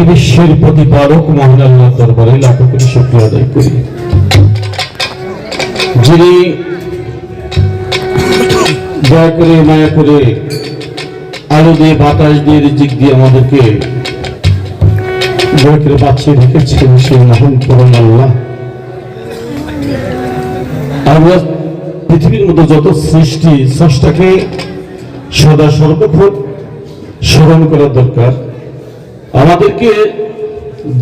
বিশ্বের প্রতিপালক মহান আল্লাহর দরবারে লাখ কোটি শুকরিয়া আদায় করি, যিনি দয়া করে মায়া করে আলো দিয়ে বাতাস দিয়ে রিজিক দিয়ে আমাদেরকে দয়া করে বাঁচিয়ে রেখেছেন সেই মহান পরম আল্লাহ। আমরা পৃথিবীর মধ্যে যত সৃষ্টি স্রষ্টাকে সদা সর্বক্ষণ স্মরণ করা দরকার। আমাদেরকে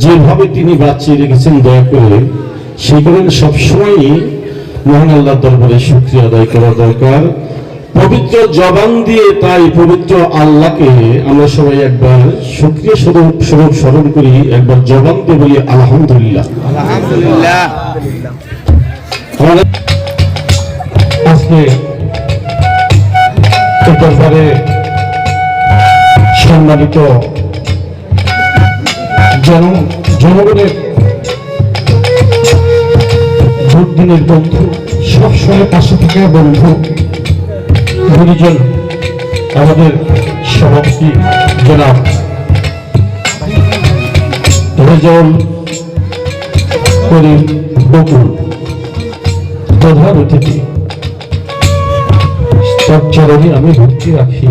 যেভাবে তিনি বাঁচিয়ে রেখেছেন দয়া করে, সেই কারণে সবসময়ই মহান আল্লাহর দরবারে শুকরিয়া আদায় করা দরকার পবিত্র জবান দিয়ে। তাই পবিত্র আল্লাহকে আমরা সবাই একবার শুকরিয়া স্বরূপ স্মরণ করি, একবার জবান দিয়ে বলি আলহামদুলিল্লাহ। আজকে এই দরবারে সম্মানিত জনগণের দুর্দিনের বন্ধু, সবসময় পাশে থাকা বন্ধু, গুরুজন আমাদের সভাপতি জনাব রেজাউল করিম বকুল, প্রধান অতিথি, তার চরণে আমি ভক্তি রাখি।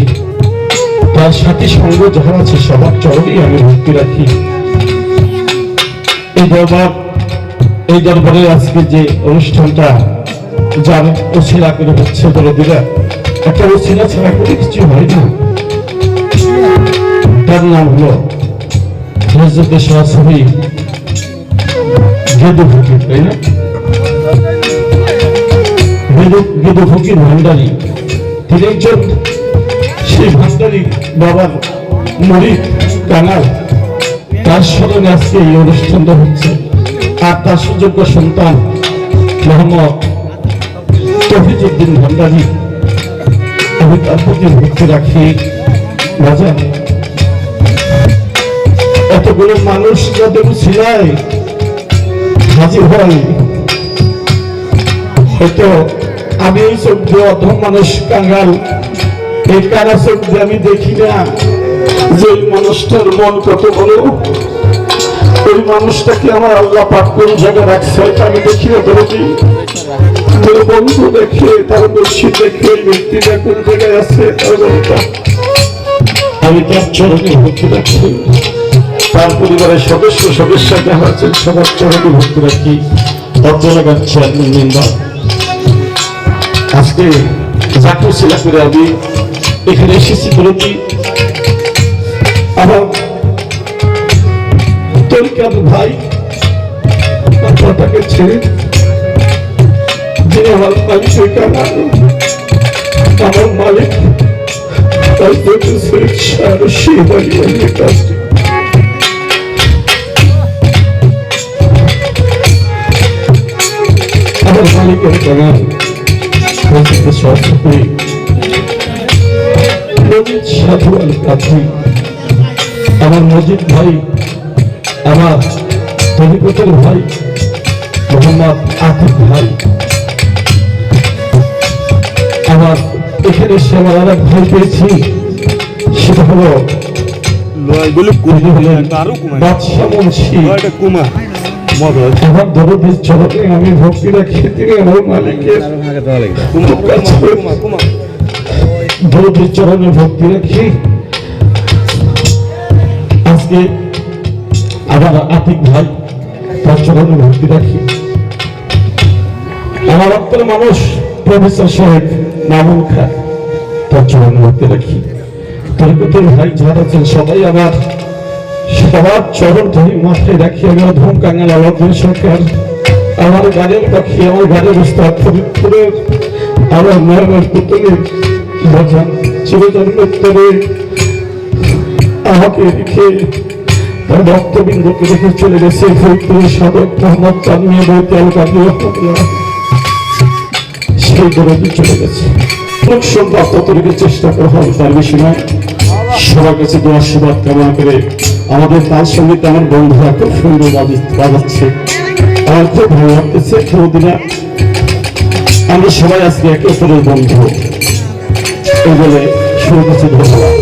তার সাথী সঙ্গ যারা আছে সবার চরণেই আমি ভক্তি রাখি। এই দরবারে আজকে যে অনুষ্ঠানটা যার ওসিলা করে হচ্ছে বলে দিলে, একটা ওসিলা ছাড়া করে কিছু হয় না। তার নাম হলো হযরত সরাসরি গেদু ফকির, তাই না? গেদু ফকির ভান্ডারী, তিনি একজন সেই ভান্ডারী বাবার মুরিদ কাঙাল। তার স্মরণে আজকে এই অনুষ্ঠানটা হচ্ছে। আর তার সুযোগ্য সন্তান মোহাম্মদ তৌফিজউদ্দিন ভান্ডারী, আমি তার প্রতি ভক্তি রাখি। বাজার এতগুলো মানুষ যাদের ছিলায় হাজির হয়, হয়তো আমি এই চোখ দিয়ে অধম মানুষ কাঙ্গাল, এই কারা চোখ দিয়ে আমি দেখি না যে মানুষটার মন কত বড়, ওই মানুষটাকে আমার আল্লাহ পাক কোন জায়গায় রাখছে হয়তো আমি দেখি না। বন্ধু দেখে, তার মসজিদ দেখে, ব্যক্তিটা কোন জায়গায় আছে আমি তার চরণে ভক্তি রাখি। তার পরিবারের সদস্য যারা আছেন সবার চরণে ভক্তি রাখি। অর্জনগর চেয়ারম্যান মেম্বার, আজকে যাকে ছিল করে আমি এখানে এসেছি বলেছি আমার তরিকার ভাই তাকে ছেড়ে, যিনি আমার মালিক, আমার মালিক আমার মালিকের কাঙাল সাধু আল কাজী, আমার মজিদ ভাই, আমার তরিকতের ভাই মোহাম্মদ আতিক ভাই, আমার এখানে এসে আমার আর এক ভাই পেয়েছি, সেটা হলো বাদশা মুন্সি। আমার দরদের চরণে আমি ভক্তি রাখি, তিনি আমার মালিকের দরদের চরণে ভক্তি রাখি। আজকে আমার আতিক ভাই, তার চরণে ভক্তি রাখি। আমার অন্তর মানুষ প্রফেসর সাহেব মামুন খান, তার চরণে ভক্তি রাখি। তরিকতের ভাই যারা আছেন সবাই আমার সবার চরণ ধরে মাথায় রাখি। আমি অধম কাঙাল আলাউদ্দিন সরকার, আমার গাড়ির পাখি, আমার গাড়ির উস্তাদ ফরিদপুরের আমার মেয়রের পুতুলের বাজান চিরজন্মোত্তরে আমাকে রেখে তার ভক্তবৃন্দকে রেখে চলে গেছে ফরিদপুরের সাধক মোহাম্মদ চাঁদমিয়া বইতে সেই দরদে চলে গেছে। সম্ভব ততটুকু চেষ্টা করা হবে, তার বেশি নয়। সবার কাছে দোয়া আশীর্বাদ কামনা করে আমাদের তার সঙ্গে আমার বন্ধুরা খুব সুন্দর বাজাচ্ছে, আমার খুব ভালো লাগতেছে। কোনদিনা আমরা সবাই আজকে একে অপরের বন্ধু, এই বলে শুরু করছি। ধন্যবাদ।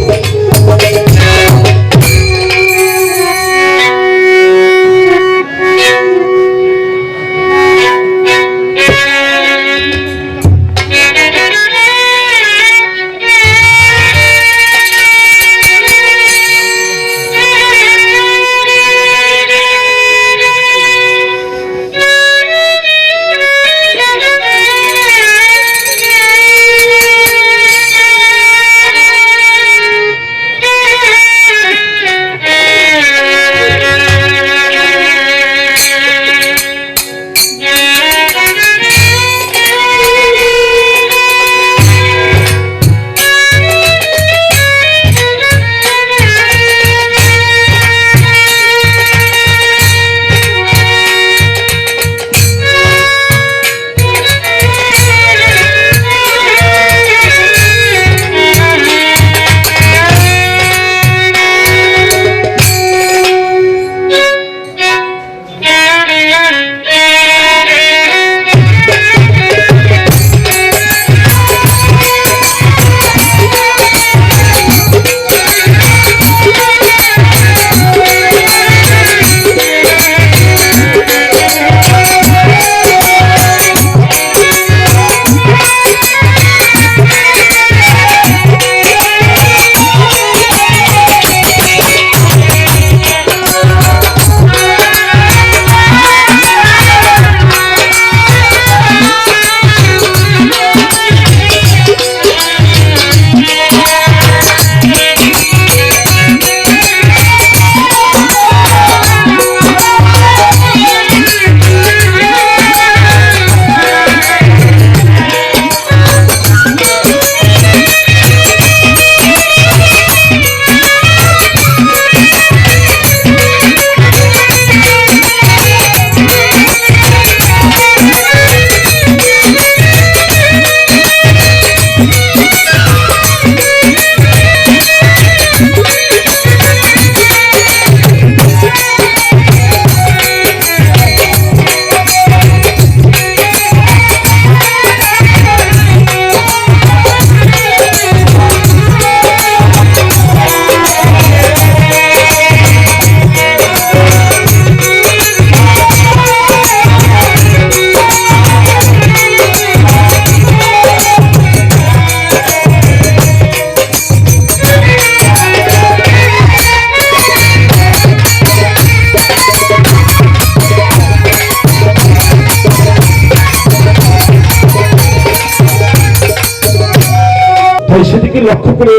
লক্ষ্য করে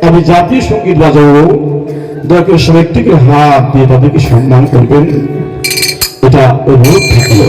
আমি জাতীয় সঙ্গীত বাজাবো। দয়া করে সবাই একটি করে হাত দিয়ে তাদেরকে সম্মান করবেন, এটা অনুরোধ থাকলো।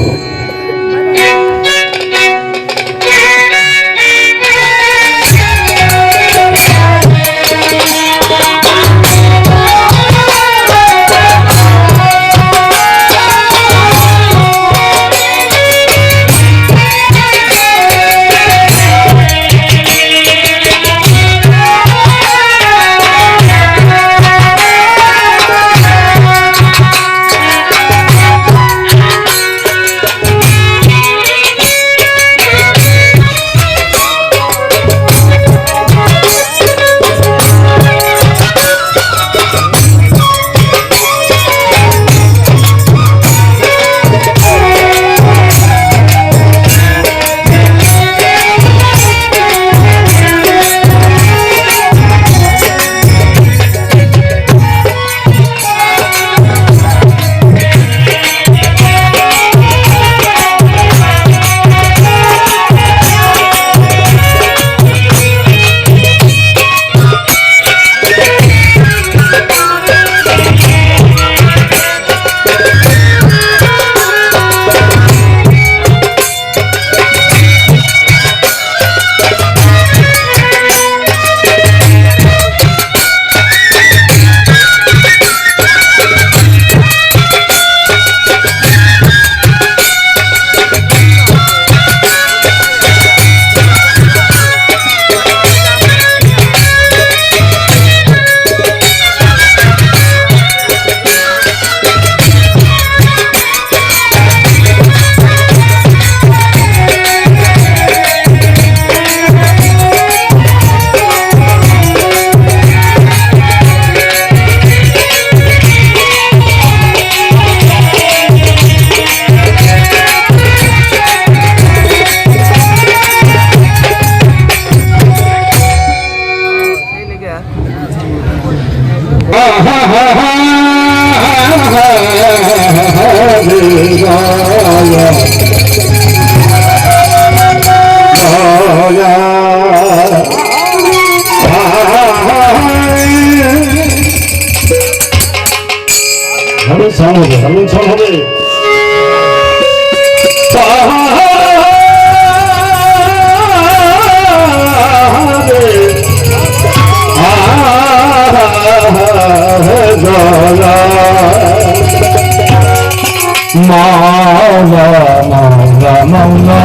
মাওলা মাওলা মাওলা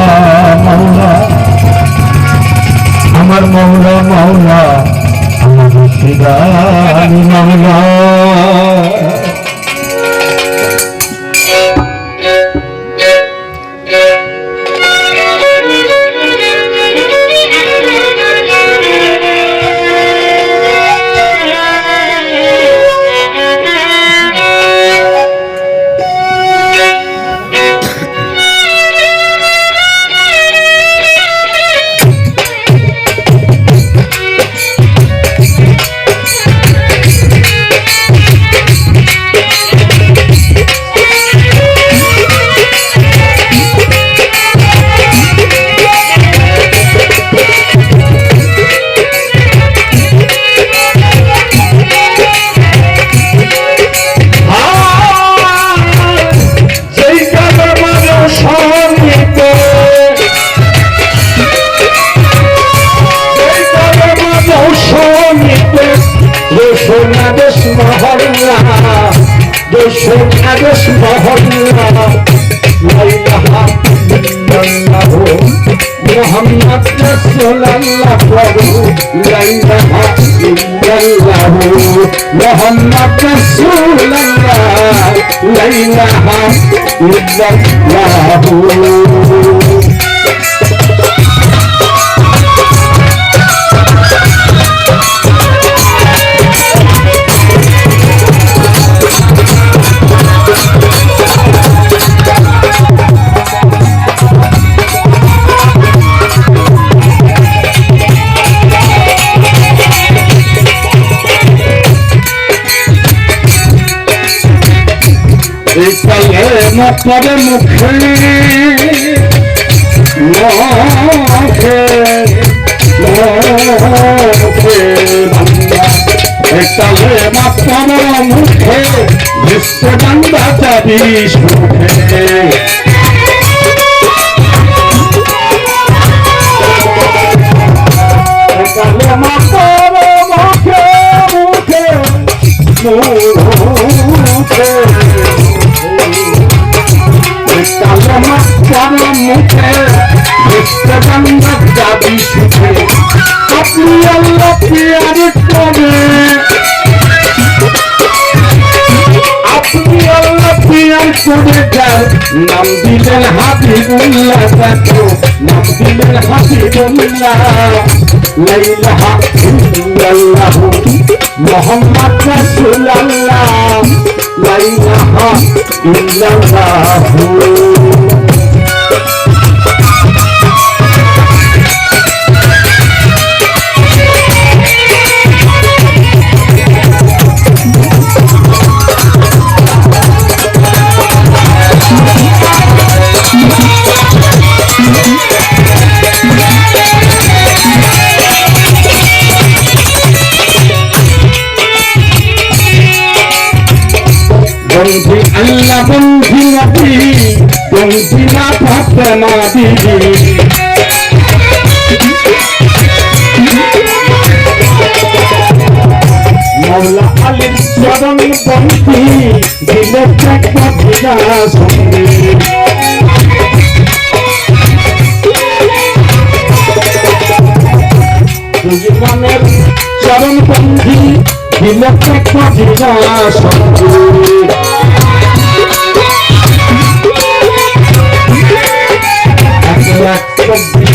মাওলা আমার মাওলা মাওলা আমার শিরানি মাওলা মোহাম্মদ রাসূলুল্লাহ প্রভু লা ইলাহা ইল্লাল্লাহু মোহাম্মদ রাসূলুল্লাহ লা ইলাহা ইল্লাল্লাহু পরে মুখে মুখে মুখে বান্দা একালে মাতার মুখে ভেস্তে বান্দা যাবি সুখে একালে মাতার মুখে মুখে মুখে একালে মাতার মুখে ভেস্তে বান্দা যাবি সুখে আপনি আল্লাহ প্রিয়ার করে আপনি আল্লাহ প্রিয়ার করে যার নাম দিলেন হাবিবুল্লাহ দেখো নাম দিলেন হাবিবুল্লাহ লা ইলাহা ইল্লাল্লাহ মুহাম্মদ রাসূলুল্লাহ লা ইলাহা ইল্লাল্লাহ বন্ধি আল্লাহ বন্ধি নবী বন্ধি না ফাতেমা বিবি মওলা আলীর চরণ বন্ধি দিলে মদিনা সঙ্গী দুজনের চরণ বন্ধি দিলে মদিনা সঙ্গী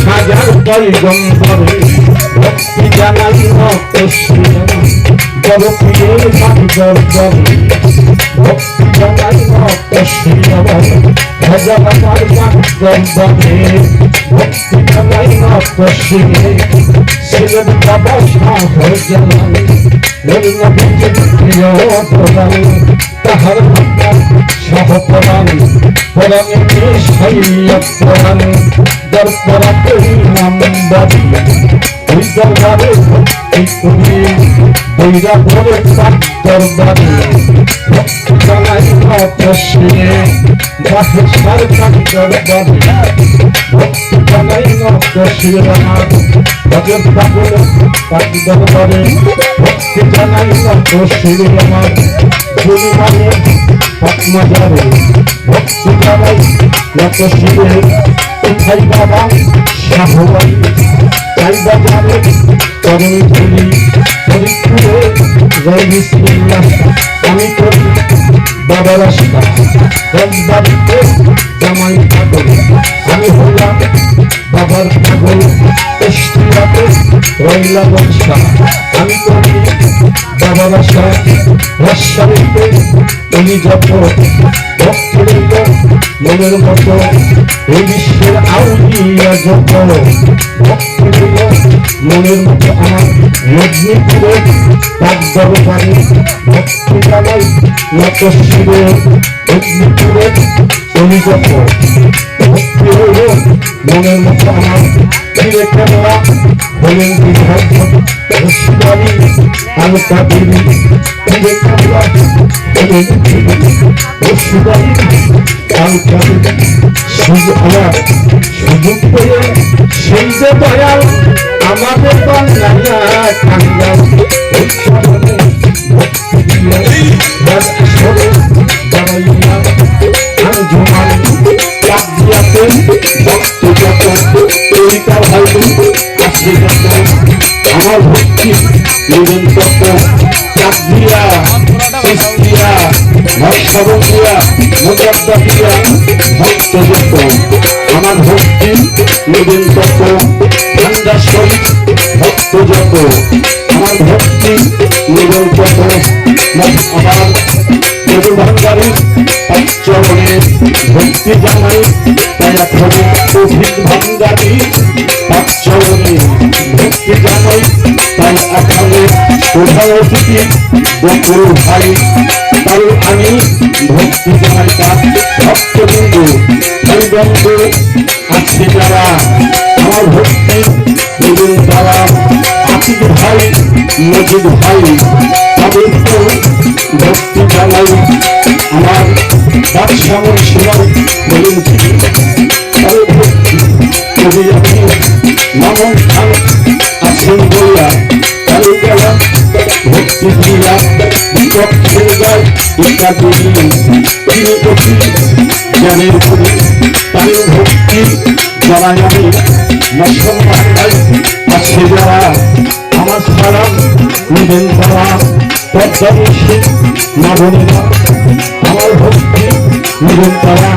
হাজার পয়গম্বরে ভক্তি জানাই নতশির বড় প্রিয় মাটি দরবারে ভক্তি জানাই নতশির হাজার আমার মাটি দরবারে ভক্তি জানাই নতশির ছিলেন বাবা শাহ জালাল প্রিয় প্রদান তাহার সহ প্রদান পরাণে শৈয়দ প্রদান দরপরাতে নাম বাড়ি ওই দরবারে ভক্তি করি বৈরা ভরে তার দরবারে ভক্তি জানাই নতশিরে বাহেশ্বর তার দরবারে ভক্তি জানাই নতশিরে আমার ভজন পাগল তার দরবারে ভক্তি জানাই নতশিরে আমার গুরু মানে পদ্মজারে ভক্তি জানাই নতশিরে উঠাই বাবা শাহবাই তাই বাজারে করণী ধরি ফরিদপুরে জয় বিসমিল্লাহ আমি করি বাবার আশা রাজবাড়িতে জামাই পাগল আমি হলাম বাবার পাগল ইশতিয়াকে রইলা বর্ষা আমি করি বাবার আশা রাজশাহীতে উনি যত ভক্তবৃন্দ মনের মতো এই বিশ্বের আউলিয়া যত ভক্তবৃন্দ মনের মতো আমার মেদিনীপুরে তার দরবারে ভক্তি জানাই নতশিরে মেদিনীপুরে উনি যত ভক্তি হইল মনের মতো আমার ফিরে কেনরা হলেন বিভাগ রসিদারি আলতা দেবী ফিরে কেনরা হলেন রসিদারি আলতা দেবী সুযোগ পেয়ে সেই যে দয়াল আমাদের বাংলা কাঙ্গাল উচ্চারণে ভক্তি দিয়ে রাজেশ্বরে দাঁড়াইয়া আঞ্জুমান কাদিয়াতে ভক্তি যত তরিকা ভাই আসে যত আমার ভক্তি নিরন্তর কাদিয়া ইস্তিয়া নকশবন্দিয়া মুজাদ্দাদিয়া ভক্ত যত আমার ভক্তি নিরন্তর ঠান্ডা শরীর ভক্ত যত আমার ভক্তি নিরন্তর আমার দেবী ভান্ডারী চরণে ভক্তি জানাই তাই এখন অভিক ভান্ডারী চরণে ভক্তি জানাই তাই এখানে প্রধান অতিথি বকুল ভাই তাই আমি ভক্তি জানাই তার ভক্তবৃন্দ ভাই বন্ধু আছে যারা আমার ভক্তি নিবেন তারা মজিদ ভাই তাদেরকে ভক্তি জানাই। আমার বাদশাহ মুন্সিরাও বলেন তাদের ভক্তি কবি আমি মামুন খান আছেন বলিয়া তাই গেলাম ভক্তি দিয়া বিপক্ষে যায় ইত্যাদি তিনি কবি জ্ঞানের কবি তাই ভক্তি জানাই আমি মুসলমান ভাই আছে যারা আমার সারা নিবেন তারা পদ্মাবেশী নবনীরা আমার ভক্তি নিবেন তারা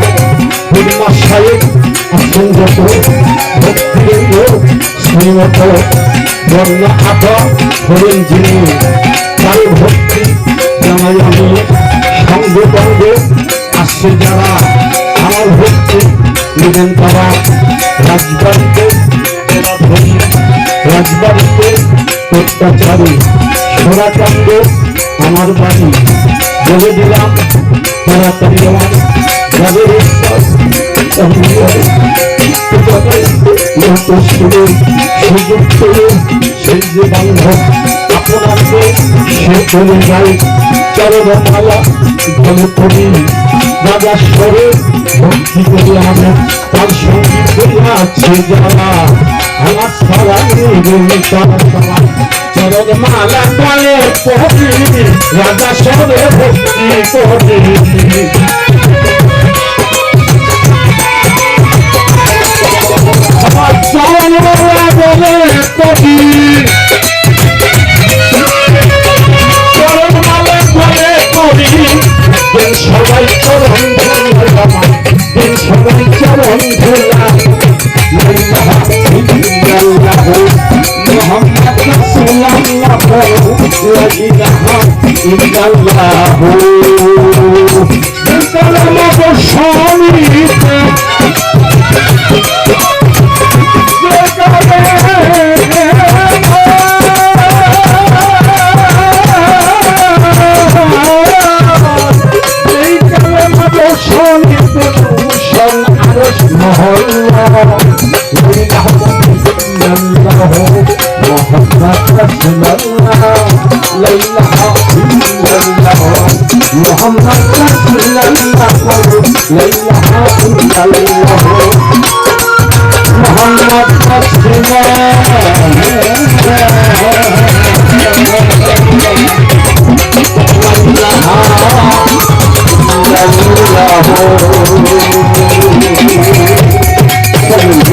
পূর্ণা সাহেব আছেন যত ভক্তিবৃন্দ শ্রীমত বর্ণা আতা হলেন যিনি তাই ভক্তি জানাই আমি সঙ্গে সঙ্গে আসছে যারা আমার ভক্তি নিবেন তারা রাজবাড়িতে রাজবাড়িতে অত্যাচারী সোনাকাণ্ড আমার বাড়ি বলে দিলাম তাড়াতাড়ি আমার যাদের সুযোগ পেয়ে সেই যে বান্ধব আপনাকে সে চলে যায় চরণমালা ধরে করি রাজা স্বরে ভক্তি করি আমাদের তার সঙ্গীত করি আছে যারা আমার সারা চরণমালা বলে করি রাজা স্বরে ভক্তি করি আমার চরণমালা বলে করি চরণমালা বলে করি দিন সবাই চরণ ধরলাম দিন সবাই চরণ ধরলাম মোহাম্মদ রাসূলুল্লাহ লা ইলাহা ইল্লাল্লাহ কালামত শরীফ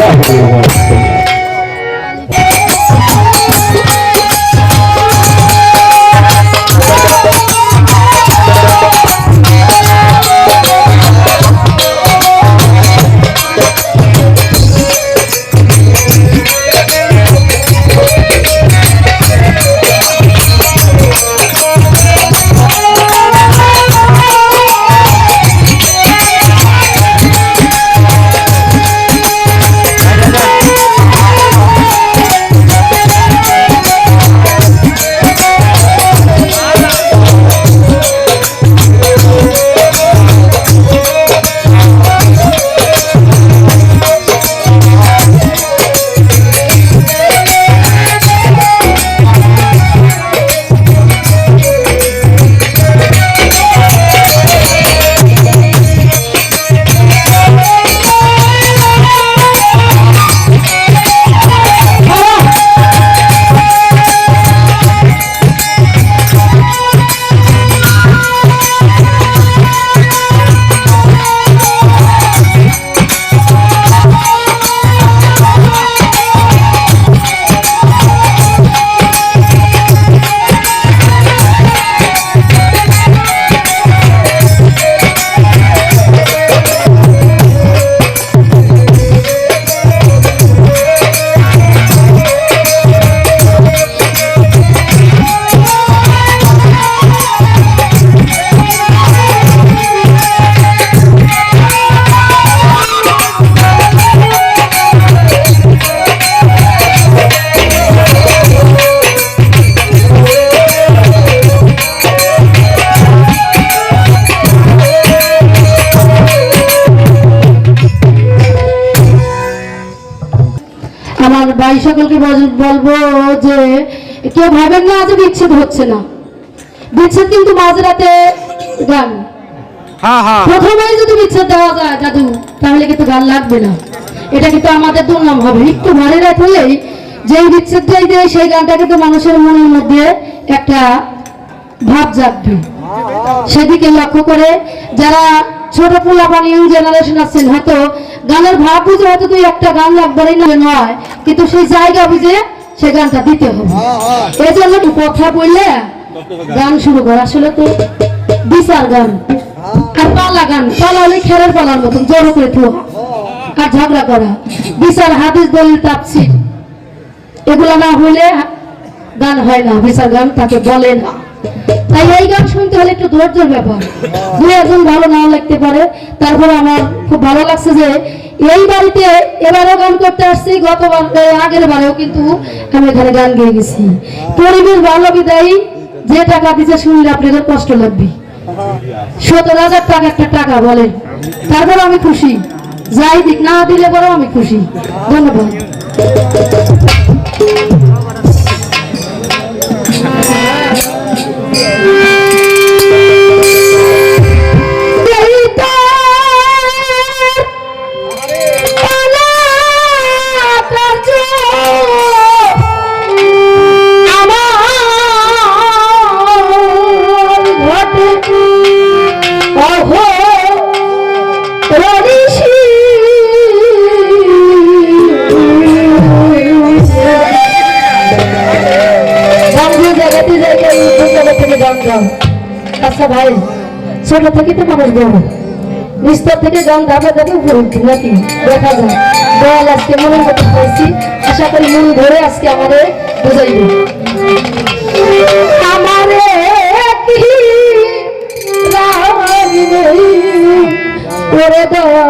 ভাই সকলকে বলবো যে কেউ ভাবেন না যে বিচ্ছেদ হচ্ছে না, বিচ্ছেদ কিন্তু মাঝরাতে গান। প্রথমে যদি বিচ্ছেদ দেওয়া যায় দাদু, তাহলে কিন্তু গান লাগবে না, এটা কিন্তু আমাদের দুর্নাম হবে। একটু ভারী রাত হলেই যেই বিচ্ছেদটাই দেয় সেই গানটা কিন্তু মানুষের মনের মধ্যে একটা ভাব জাগবে। সেদিকে লক্ষ্য করে যারা ছোট পোলাপান ইয়ং জেনারেশন আছেন, হয়তো গানের ভাব বুঝে হয়তো তুই একটা গান লাগবেই না নয়, কিন্তু সেই জায়গা বুঝে সেই গানটা দিতে হবে। এই জন্য কথা বললে গান শুরু কর, আসলে তো বিচার গান আর পালা গান, পালা হলে খেলার পালার মতন জড়ো করে থোয়া আর ঝগড়া করা, বিচার হাদিস দলিল তাফসীর এগুলো না হইলে গান হয় না, বিচার গান তাকে বলে না। তাই এই গান শুনতে হলে একটু ধৈর্যের ব্যাপার, দু একজন ভালো নাও লাগতে পারে। তারপরে আমার খুব ভালো লাগছে যে এই বাড়িতে এবারও গান করতে আসছি, গতবার আগের বারেও কিন্তু আমি এখানে গান গেয়ে গেছি। পরিবেশ ভালো বিদায়ী, যে টাকা দিচ্ছে শুনলে আপনাদের কষ্ট লাগবে। 17,000 টাকা একটা টাকা বলেন, তারপর আমি খুশি, যাই দিক না দিলে পরেও আমি খুশি। ধন্যবাদ। আচ্ছা ভাই, ছোট থেকে তো মানুষ বড়, নিস্তর থেকে গান ধাপে ধাপে উপরে উঠি নাকি দেখা যায়। দয়াল আজকে মনের মতো হয়েছি, আশা করি মন ধরে আজকে আমাদের বুঝাইবে। আমারে করে দেওয়া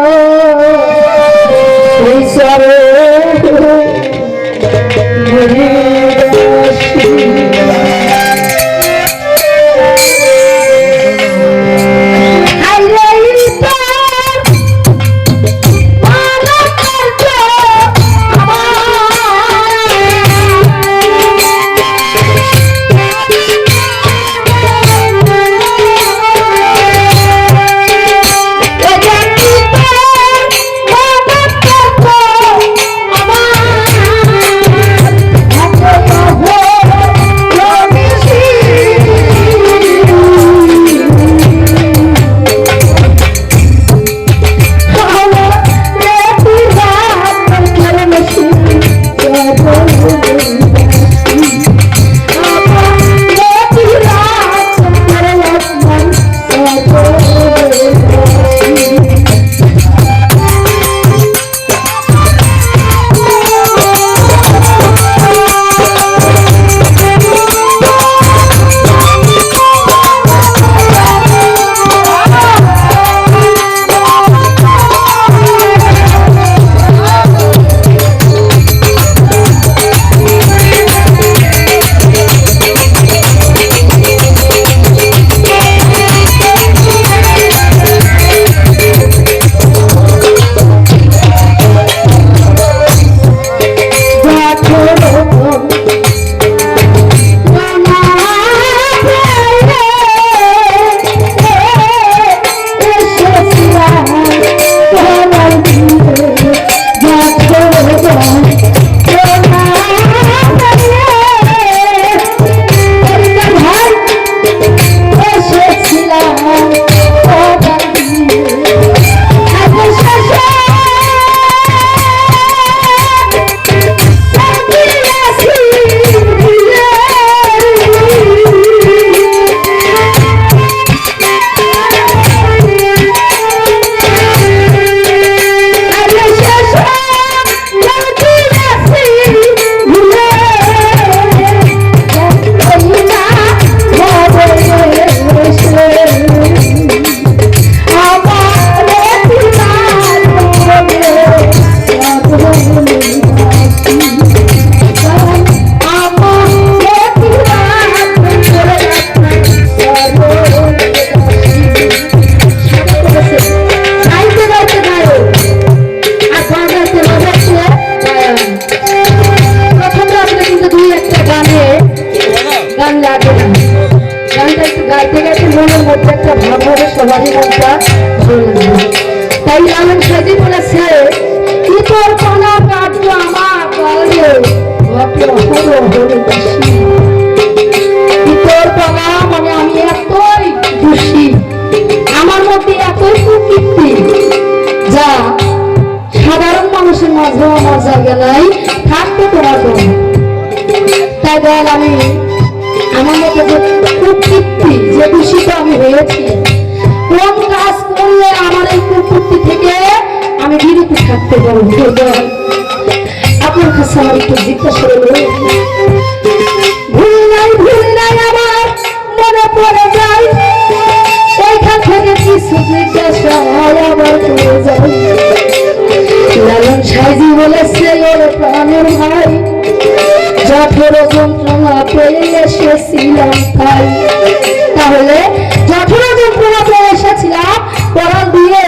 সবারই মনটা ভালো লাগবে। তাই লালন সাজি বলেছে, ইতর পানা কাটলো আমার গালে ঘটলো হলো হলো খুশি। ইতর পানা মানে আমি এতই খুশি, আমার মধ্যে এতই প্রকৃতি যা সাধারণ মানুষের মাঝেও আমার জায়গা নাই, থাকতে তোমার জন্য। তাই বল আমি আমার মধ্যে যে কুকীর্তি, যে দূষিত আমি হয়েছি, কোন কাজ করলে আমার এই কুকীর্তি থেকে আমি বিরত থাকতে পারবো? আপনার কাছে আমার একটু জিজ্ঞাসা করবো, ভুল নাই আমার মনে পড়ে যায়, এইখান থেকে কিছু জিজ্ঞাসা আবার করে যায়। লালন সাইজি বলেছে, ওর প্রাণের ভাই, জঠর যন্ত্রণা পেয়ে এসেছিলাম তাই। তাহলে জঠর যন্ত্রণা পেয়ে এসেছিলাম, পরাল দিয়ে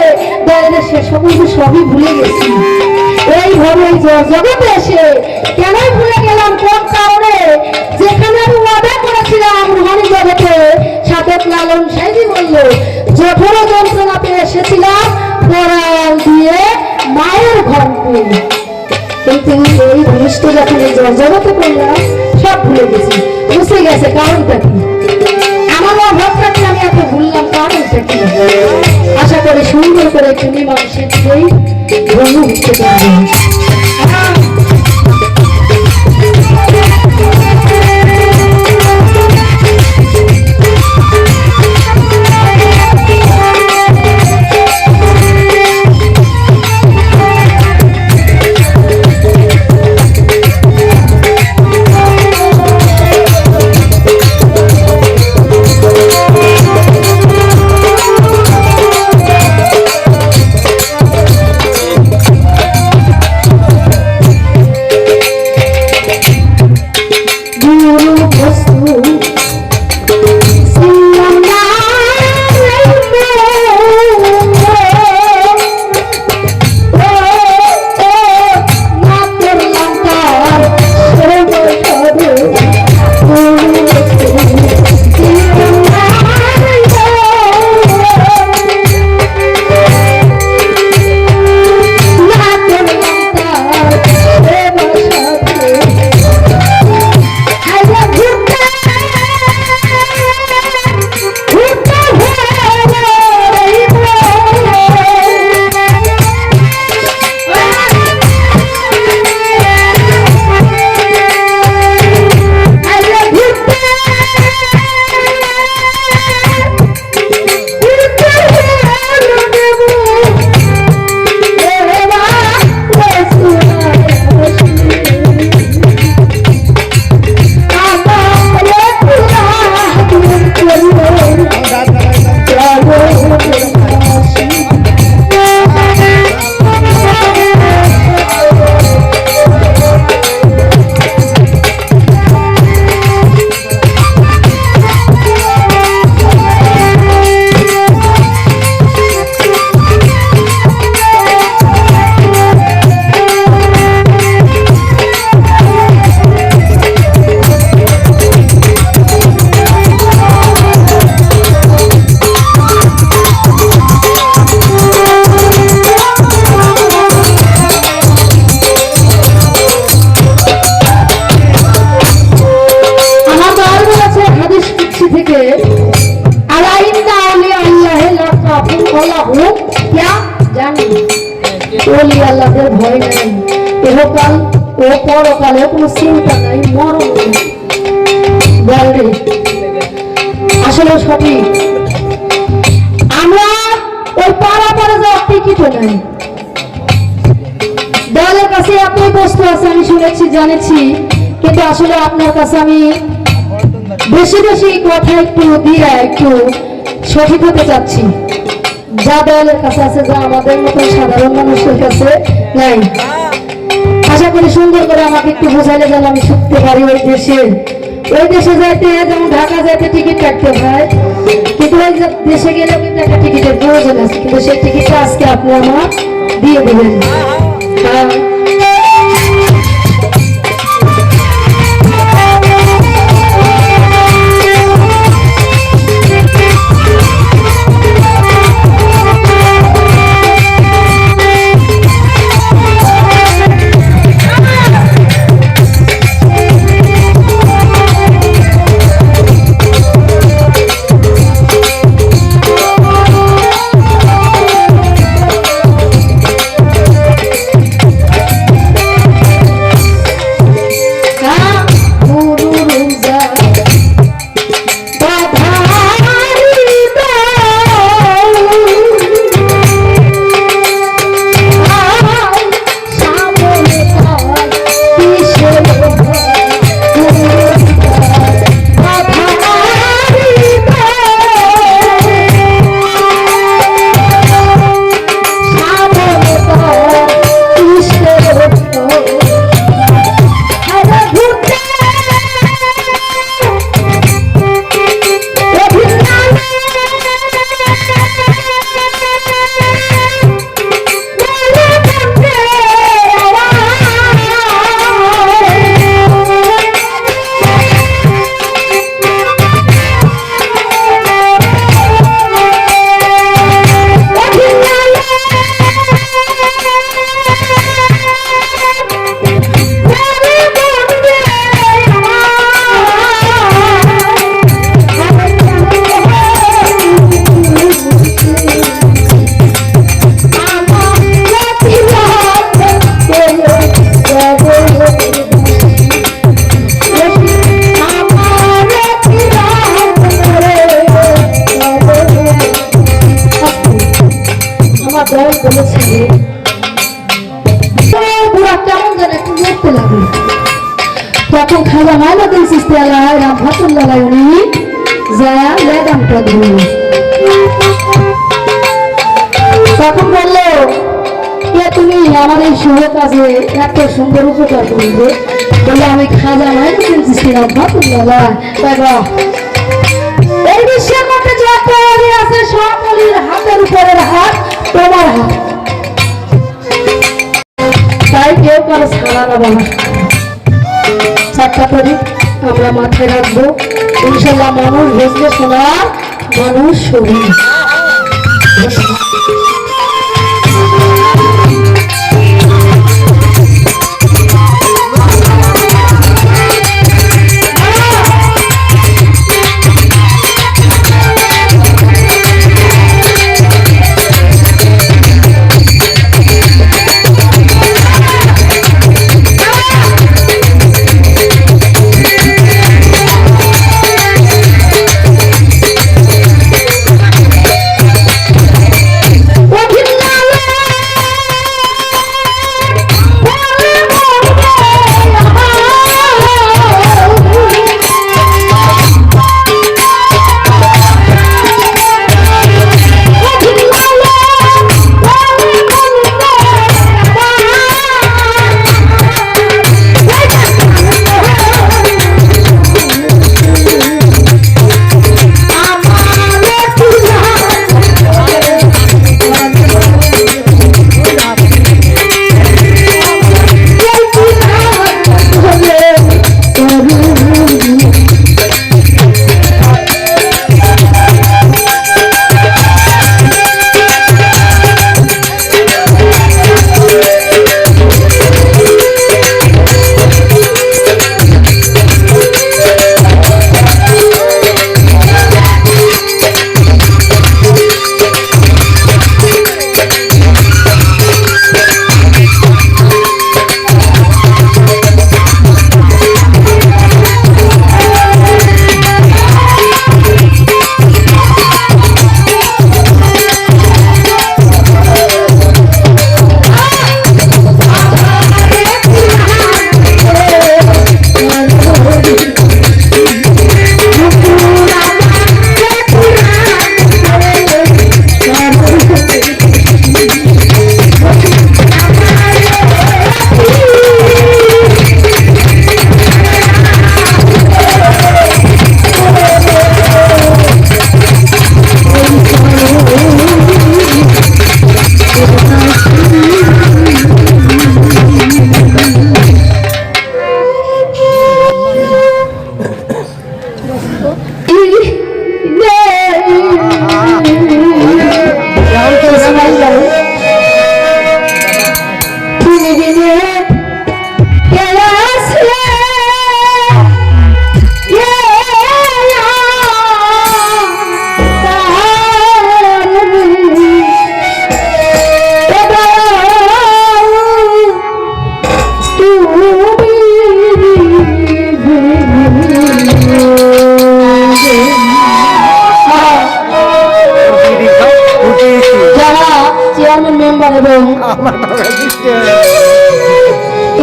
বাইরে সে সমস্ত সবই ভুলে গেছি। এইভাবে জগতে এসে কেনই ভুলে গেলাম, কোন কারণে? যেখানে আমি ওয়াদা করেছিলাম রুহানি জগতে, সাথে লালন সাইজি বলল জঠর যন্ত্রণা পেয়ে এসেছিলাম পরাল দিয়ে মায়ের ঘর পেয়ে। কিন্তু এই ঘনিষ্ঠ যখন এই জগতে করলাম সব ভুলে গেছি, বুঝে গেছে কারণটা কি, আমার অভাবটাকে আমি এত ভুললাম কারণটা কি। আশা করি সুন্দর করে তুমি মানুষের দিকেই ধন্য উঠতে পারবে। ভয় নাই, ইহকাল ও পরকালে কোনো চিন্তা নাই, মরণ বলে আসলে সঠিক। আমরা ওই পাড়া পাড়া যাওয়ার টিকিট নাই, দেওয়ালের কাছে এতই বস্তু আছে আমি শুনেছি জানেছি, কিন্তু আসলে আপনার কাছে আমি বেশি বেশি কথা একটু দিয়ে একটু সঠিক হতে চাচ্ছি। যা দেওয়ালের কাছে আছে, যা আমাদের মতো সাধারণ মানুষের কাছে নাই। আশা করি সুন্দর করে আমাকে একটু বোঝাইলে যেন আমি শিখতে পারি। ওই দেশে যাইতে যেমন ঢাকা যাইতে টিকিট কাটতে হয়, কিন্তু ওই দেশে গেলে কিন্তু একটা টিকিটের প্রয়োজন আছে, কিন্তু সেই টিকিটটা আজকে আপনি আমার দিয়ে দেবেন। আমার দল বলেছিল বুড়া কেমন যেন একটু লড়তে লাগলো। তখন খাজা মাইনুদ্দিন চিশতি আলাহি রাহমাতুল্লাহ উনি যায় লেগামটা ধরল। তখন বললো তুমি আমার এই শুভ কাজে এত সুন্দর উপকার করবে, বলে আমি খাজা মাইনুদ্দিন চিশতি রাহমাতুল্লাহ এই বিশ্বের মধ্যে যত অলি আছে সব অলির হাতের উপরের হাত তোমার হাত, তাই কেউ কারো ছাড়া না। চারটা তারিখ আমরা মাথায় রাখবো, ইনশাল্লাহ মানুষ বুঝলে শোনা, মানুষ শুনি।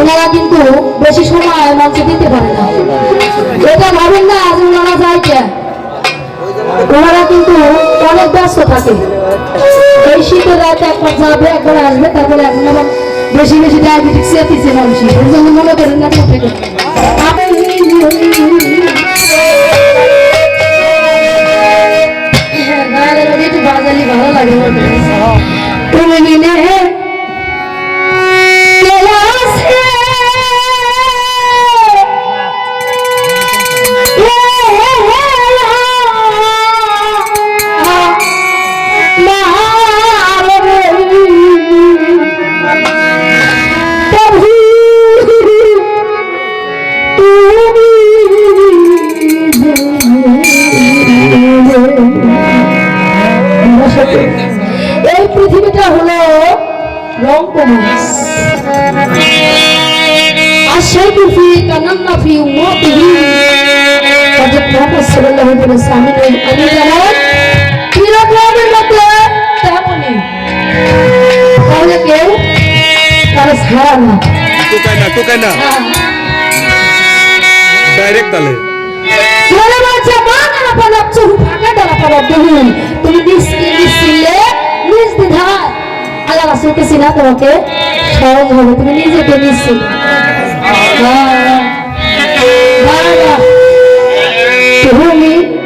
ওনারা কিন্তু বেশি সময় মঞ্চে দিতে পারে না, এটা ভাবেন না আজ ওনারা যাইছে, ওনারা কিন্তু অনেক ব্যস্ত থাকে। এই শীতের রাতে একবার যাবে একবার আসবে, তারপরে এখন আবার বেশি বেশি ডায়াবেটিস চেয়েছে মানুষ, এই জন্য মনে করেন না থেকে একটু বাজালি ভালো লাগে তুমি মিনে এই পৃথিবীটা হলো রংমঞ্চ, আর সেই পৃথিবী কান্না ফি উম্মতিহি হযরত মুহাম্মদ সাল্লাল্লাহু আলাইহি ওয়াসাল্লাম আমি যেমন চিরপ্রেমের মতো তেমনই তাই না? ডাইরেক্ট তালে ছেলে বলছে বাংলা পড়াচ্ছ ফাঁকা ডালা পড়া দেখুন তুমি নিশ্চিলে নির্দ্বিধায় আল্লাহ রাসূলকে চিনা তোমাকে সহজ হবে তুমি নিজেকে নিশ্চিত তুমি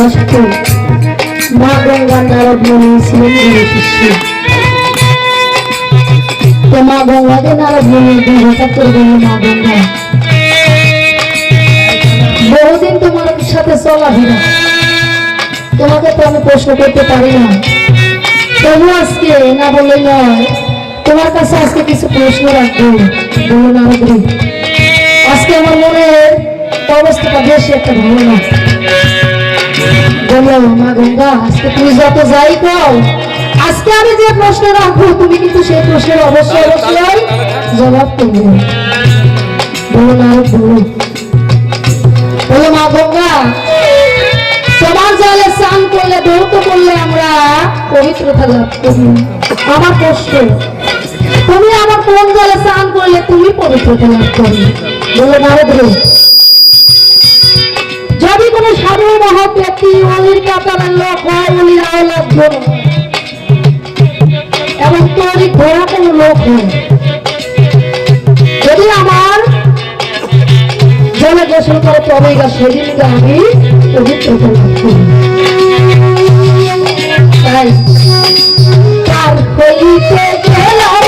ভালোবাসত মা গঙ্গা নারদ মুনি ছিলেন গুরু শিষ্য। তো মা গঙ্গাকে নারদ মুনি 2000 গেল মা গঙ্গা বহুদিন তোমার সাথে চলাফেরা, তোমাকে তো আমি প্রশ্ন করতে পারি না, তবু আজকে না বলে নয়, তোমার কাছে আজকে কিছু প্রশ্ন রাখবো। বলো না আজকে আমার মনের অবস্থাটা বেশি একটা ভালো না। বলো মা গঙ্গা, আজকে তুমি যত যাই কও, আজকে আমি যে প্রশ্ন রাখবো তুমি কিন্তু সেই প্রশ্নের অবশ্যই অবশ্যই জবাব করবে। বলো না বলো। বলো মা গঙ্গা, তোমার জলে স্নান করলে দৌত করলে আমরা পবিত্রতা লাভ করি। আমার প্রশ্ন, তুমি আমার কোন জলে স্নান করলে তুমি পবিত্রতা লাভ করবে? বলো নারদ, যদি কোনো সাধু মহৎ ব্যক্তি অলির কাতারের লোক হয়, অলির আওলাদ জন এবং তৈরি ঘোড়া কোনো লোক হয়, যদি আমার জলে গোসল করে তবে সেদিনকে আমি পবিত্রতা লাভ করি। তাই তার হইতে গেলাম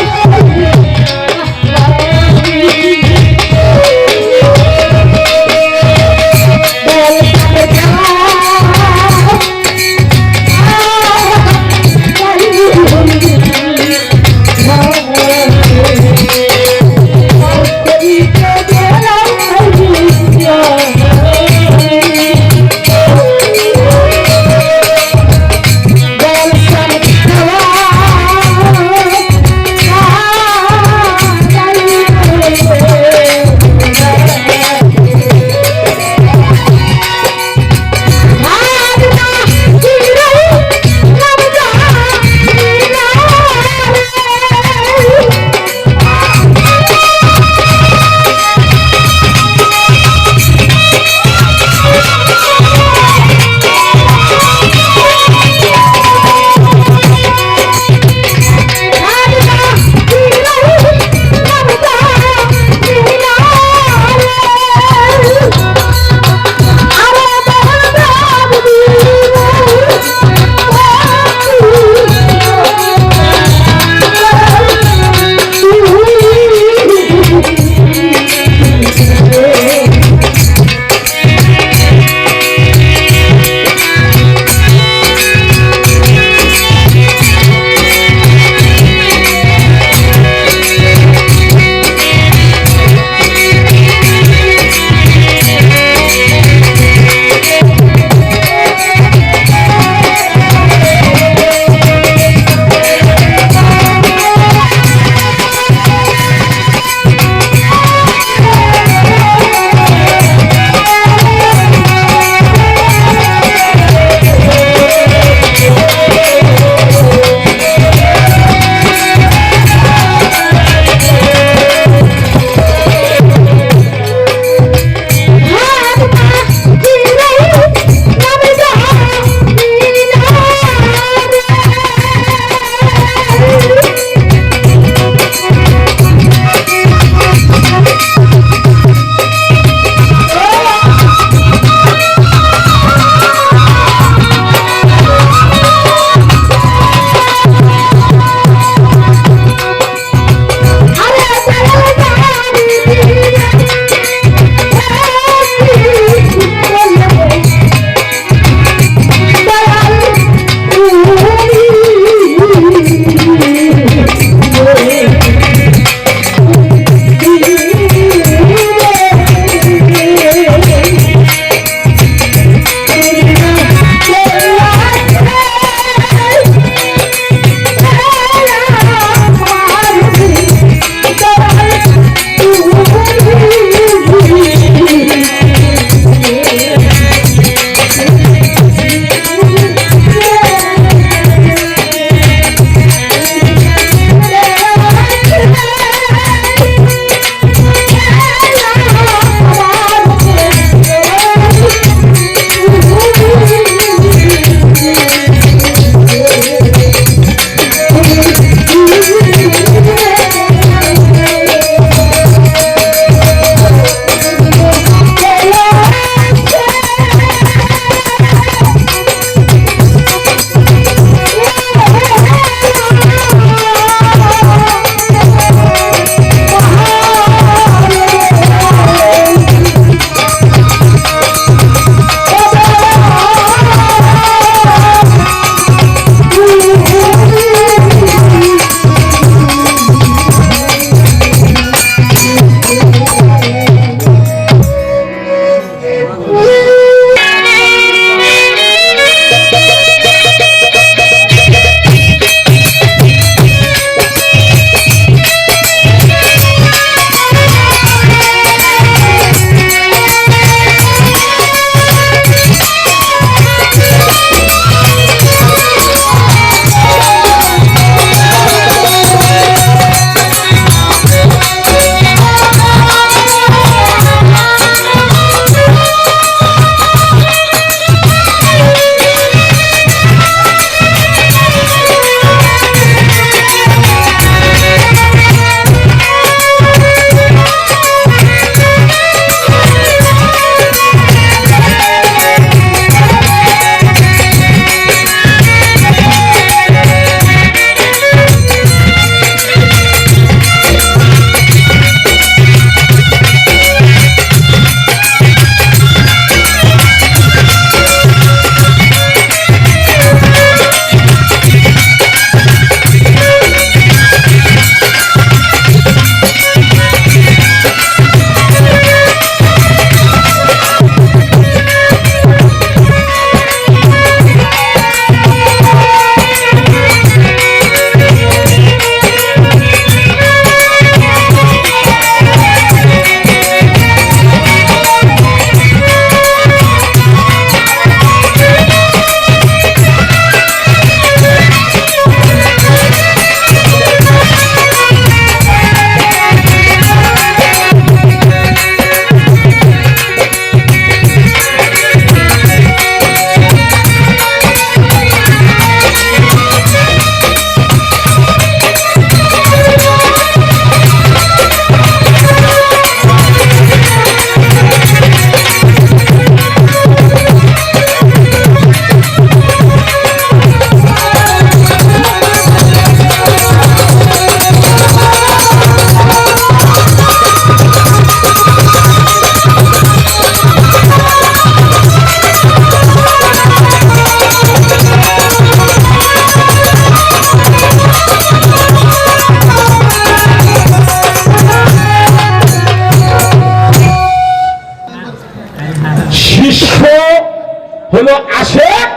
হলো আশেক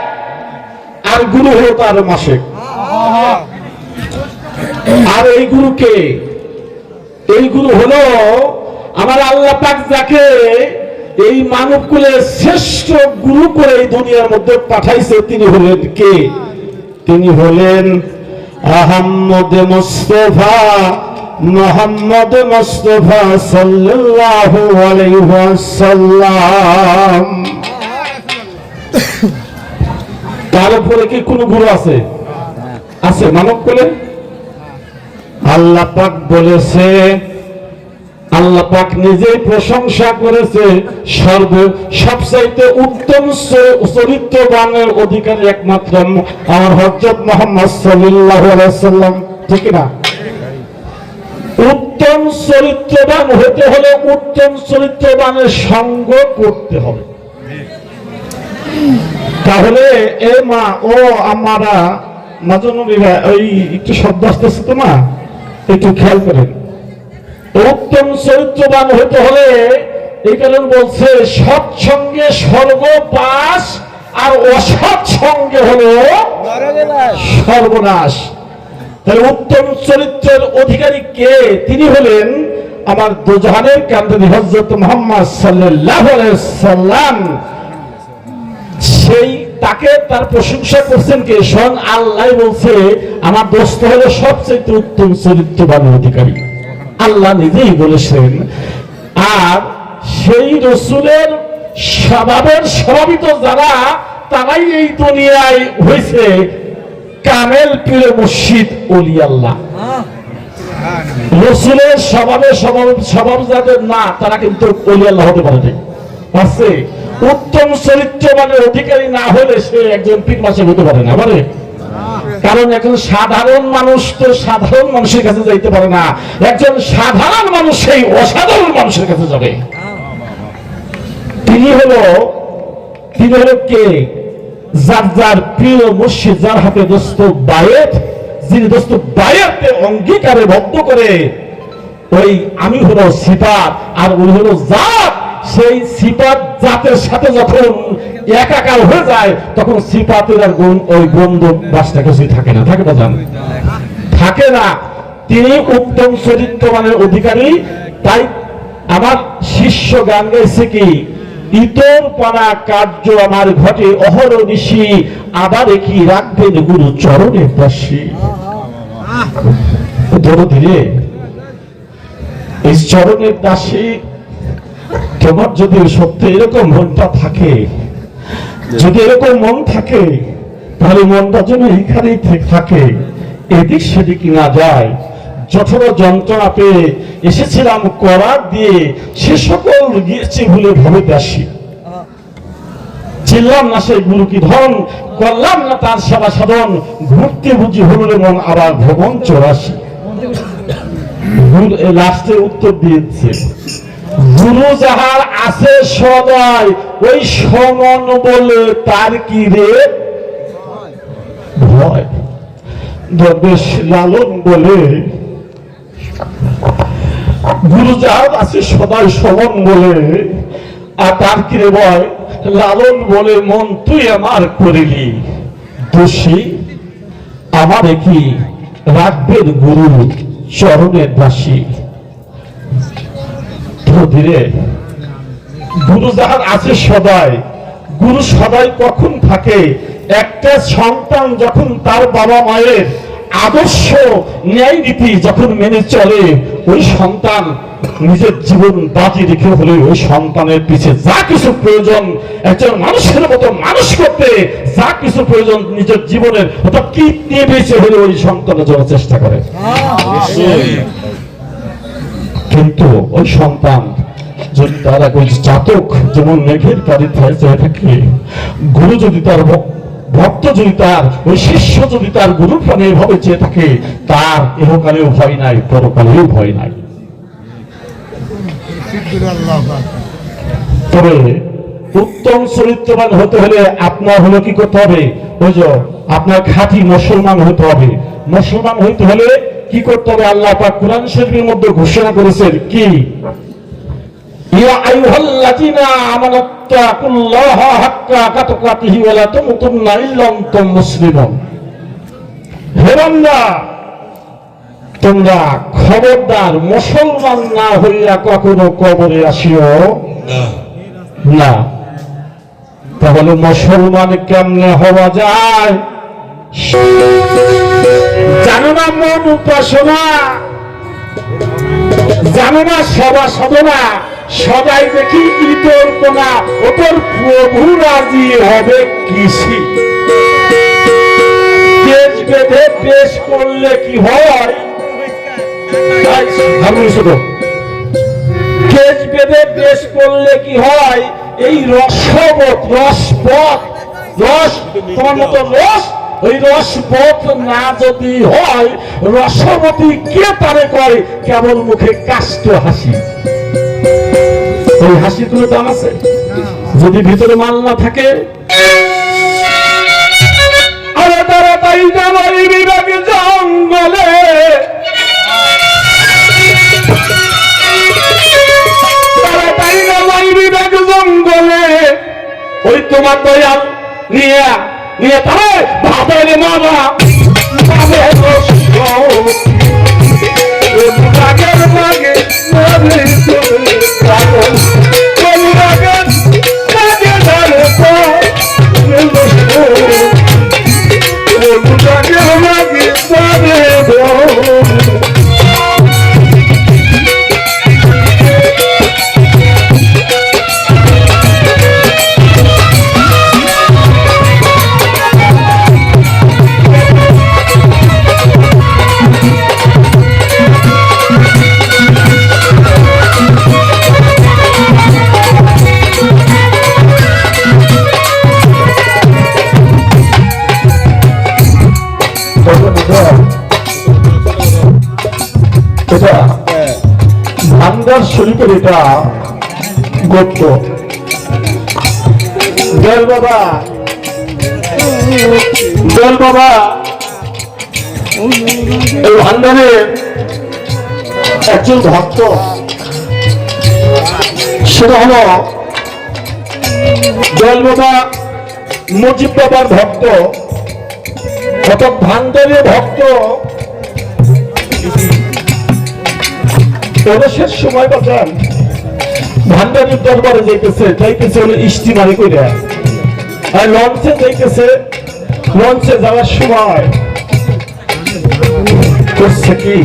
আর গুরু হলো তার মাসেক। আর এই গুরুকে, এই গুরু হলো আমার আল্লাহ পাক যাকে এই মানব কুলের শ্রেষ্ঠ গুরু করে এই দুনিয়ার মধ্যে পাঠাইছে, তিনি হলেন কে? তিনি হলেন আহমদ মুস্তাফা, মোহাম্মদ মুস্তাফা সাল্লাল্লাহু আলাইহি ওয়াসাল্লাম। তার উপরে কি কোন গুরু আছে? আছে মানব কুলে? আল্লাহ পাক বলেছে, আল্লাহ পাক নিজেই প্রশংসা করেছে, সবচাইতে উত্তম চরিত্রবানের অধিকারী একমাত্র আমার হযরত মুহাম্মদ সাল্লাল্লাহু আলাইহি ওয়াসাল্লাম, ঠিক না? উত্তম চরিত্রবান হতে হলে উত্তম চরিত্রবানের সঙ্গ করতে হবে। তাহলে এ মা ও আমারা মাজনবীরা, ওই একটু শব্দ আসতেছে তো মা, একটু খেয়াল করেন। উত্তম চরিত্রবান হতে হলে এই কারণ বলছে সৎসঙ্গে স্বর্গবাস, আর অসৎ সঙ্গে হলো সর্বনাশ। তাহলে উত্তম চরিত্রের অধিকারী কে? তিনি হলেন আমার দুজাহানের কান্দারি হযরত মুহাম্মদ সাল্লাল্লাহু আলাইহি সাল্লাম। সেই তাকে তার প্রশংসা করছেন কে? স্বয়ং আল্লাহ বলছে আমার দোস্ত হলো সবচেয়ে উত্তম চরিত্রবানের অধিকারী, আল্লাহ নিজেই বলেছেন। আর সেই রসুলের স্বভাবের স্বভাবিত যারা, তারাই এই দুনিয়ায় হয়েছে কামেল পীর মুর্শিদ ওলি আল্লাহ। রসুলের স্বভাব যাদের না, তারা কিন্তু ওলি আল্লাহ হতে পারে আছে। উত্তম চরিত্রবানের অধিকারী না হলে সে একজন পীর মাসিক হতে পারে না, পারে? কারণ একজন সাধারণ মানুষ তো সাধারণ মানুষের কাছে যাইতে পারে না, একজন সাধারণ মানুষ সেই অসাধারণ মানুষের কাছে যাবে। তিনি হলো কে? যার যার প্রিয় মুর্শিদ, যার হাতে দোস্ত বায়েত, যিনি দোস্ত বায়েতে অঙ্গীকারে বদ্ধ করে ওই আমি হলো সিফাত আর উনি হলো জাত। সেই সিফাত জাতের সাথে যখন একাকার হয়ে যায়, তখন সিফাতের আর ওই গন্ধ বাসটা কিছুই থাকে না, থাকে না? জান থাকে না। তিনি উত্তম চরিত্রবানের অধিকারী। তাই আমার শিষ্য গান গাইছে কি, ইতর পানা কার্য আমার ঘটে অহরনিশি, আবার কি রাখবেন গুরু চরণের দাসী। ধরো ধীরে, এই চরণের দাসী তোমার যদি সত্যি এরকম মনটা থাকে, যদি এরকম মন থাকে, তাহলে মনটা যেন এইখানেই থাকে, এদিক সেদিক না যায়। যঠর যন্ত্রণা পেয়ে এসেছিলাম করার দিয়ে, সে সকল গিয়েছে ভুলে ভবে দাসী। চিনলাম না সেই গুরু কি ধন, করলাম না তার সেবা সাধন, ঘুরতে বুঝি হল রে মন আবার ভবন 84। লাস্টে উত্তর দিয়েছে, গুরু যাহার আছে সদয়, ওই সমন বলে তার কি রে ভয়। দরবেশ লালন বলে, গুরু যাহার আছে সদয় সমন বলে, আর তার কি রে ভয়। লালন বলে, মন তুই আমার করিলি দোষী, আমারে কি রাখবেন গুরু চরণের দাসী। ধীরে, গুরু যাহার আছে সদয়, গুরু সদয় কখন থাকে? একটা সন্তান যখন তার বাবা মায়ের আদর্শ ন্যায় নীতি যখন মেনে চলে, ওই সন্তান নিজের জীবন বাজি রেখে হলে ওই সন্তানের পিছে যা কিছু প্রয়োজন একজন মানুষের মতো মানুষ করতে, যা কিছু প্রয়োজন নিজের জীবনের অর্থাৎ কি নিয়ে বেঁচে হলে ওই সন্তানের জন্য চেষ্টা করে। কিন্তু ওই সন্তান যদি তার ওই জাতক যেমন মেঘের পারিতে চেয়ে থাকে, গুরু যদি তার ভক্ত যদি তার ওই শিষ্য যদি তার গুরুর প্রাণে এভাবে চেয়ে থাকে, তার ইহকালেও ভয় নাই, পরকালেও ভয় নাই। তবে উত্তম চরিত্রবান হতে হলে আপনার হলো কি করতে হবে? ওই যে আপনার খাঁটি মুসলমান হতে হবে। মুসলমান হইতে হলে কি করতে হবে? আল্লাহ পাক কুরআন শরীফের মধ্যে ঘোষণা করেছেন কি, ইয়া আইয়ুহাল্লাযীনা আমানু তাকুল্লাহা হাক্কা তুকাতিহি ওয়া লা তামুতুন্না ইল্লা আনতুম মুসলিমুন। হে বান্দা, তোমরা খবরদার মুসলমান না হইয়া কখনো কবরে আসিও না। তাহলে মুসলমান কেমনে হওয়া যায়? জানো না মন উপাসনা, জানো না সভা সাধনা, সবাই দেখি ইতর্পনা, ও তোর প্রভু রাজি হবে কৃষি। দেশ বেঁধে পেশ করলে কি হয়? কেজ বেঁধে পেশ করলে কি হয়? এই রসবোধ, রসবোধ, রস, তোমার মতো রস, ওই রসবোধ না যদি হয়, রসবতী কে তারে করে কেবল মুখে কাষ্ট হাসি। ওই হাসির কোনো দাম আছে যদি ভিতরে মাল না থাকে? আরে তারা তাই জামাই বিভাগে জঙ্গলে, তারা তাই জামাই বিভাগে জঙ্গলে, ওই তোমার দয়াল নিয়ে নিয়ে তারা ভাবের মামা ভাবের রাগের মাগে এটা ভান্ডার শরীফের এটা গোত্র। জল বাবা, জল বাবা এই ভান্ডারের একজন ভক্ত, সেটা হলো জল বাবা মুজিব বাবার ভক্ত, কত ভান্ডারের ভক্ত। প্রবেশের সময় বাজান ভান্ডারির দরবারে যাইতেছে হলো ইস্টিমারি করে, আর লঞ্চে যাইতেছে। লঞ্চে যাওয়ার সময় করছে কি,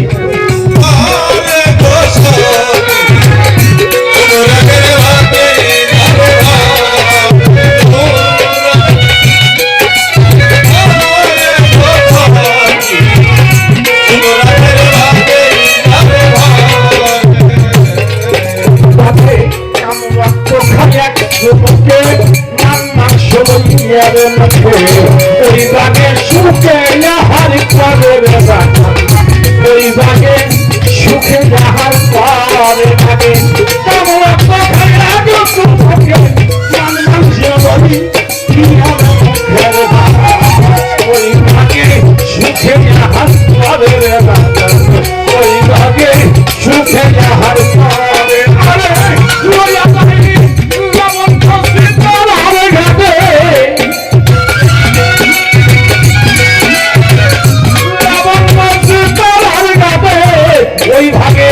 ওই বাগে সুখে যাহার করে, ওই বাগে সুখে যাহার করে থাকে, ওই বাগে সুখে যাহার করে, ওই বাগে সুখে যাহার করে। ওই ভাগে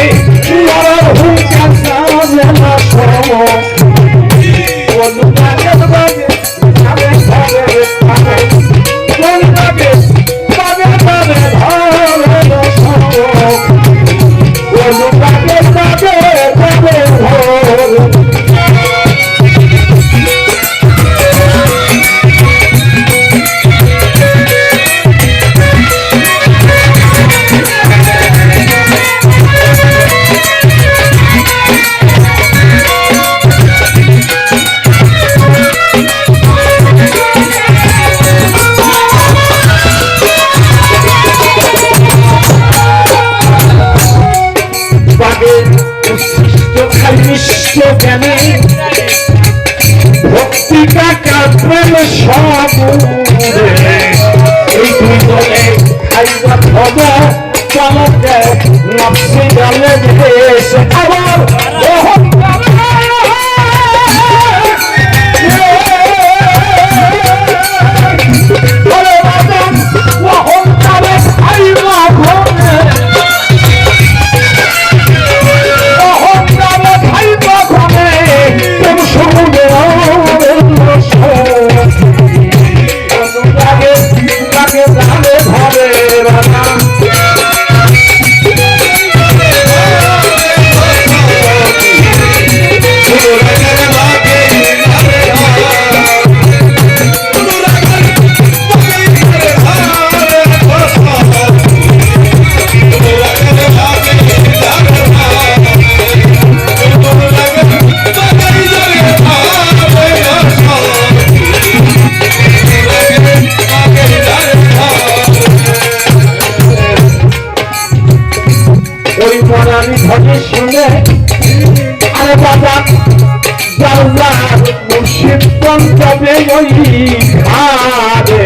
ভক্তিটা কাঁপেন সব, এই দুই দলে খাইবা খবর চলতে নকশি গেলে দেশ আবার ওই মরানি ধরে শুনে আরে বাবা যাওয়ার মুর্শিদ পঞ্চবে ওই ঘাড়ে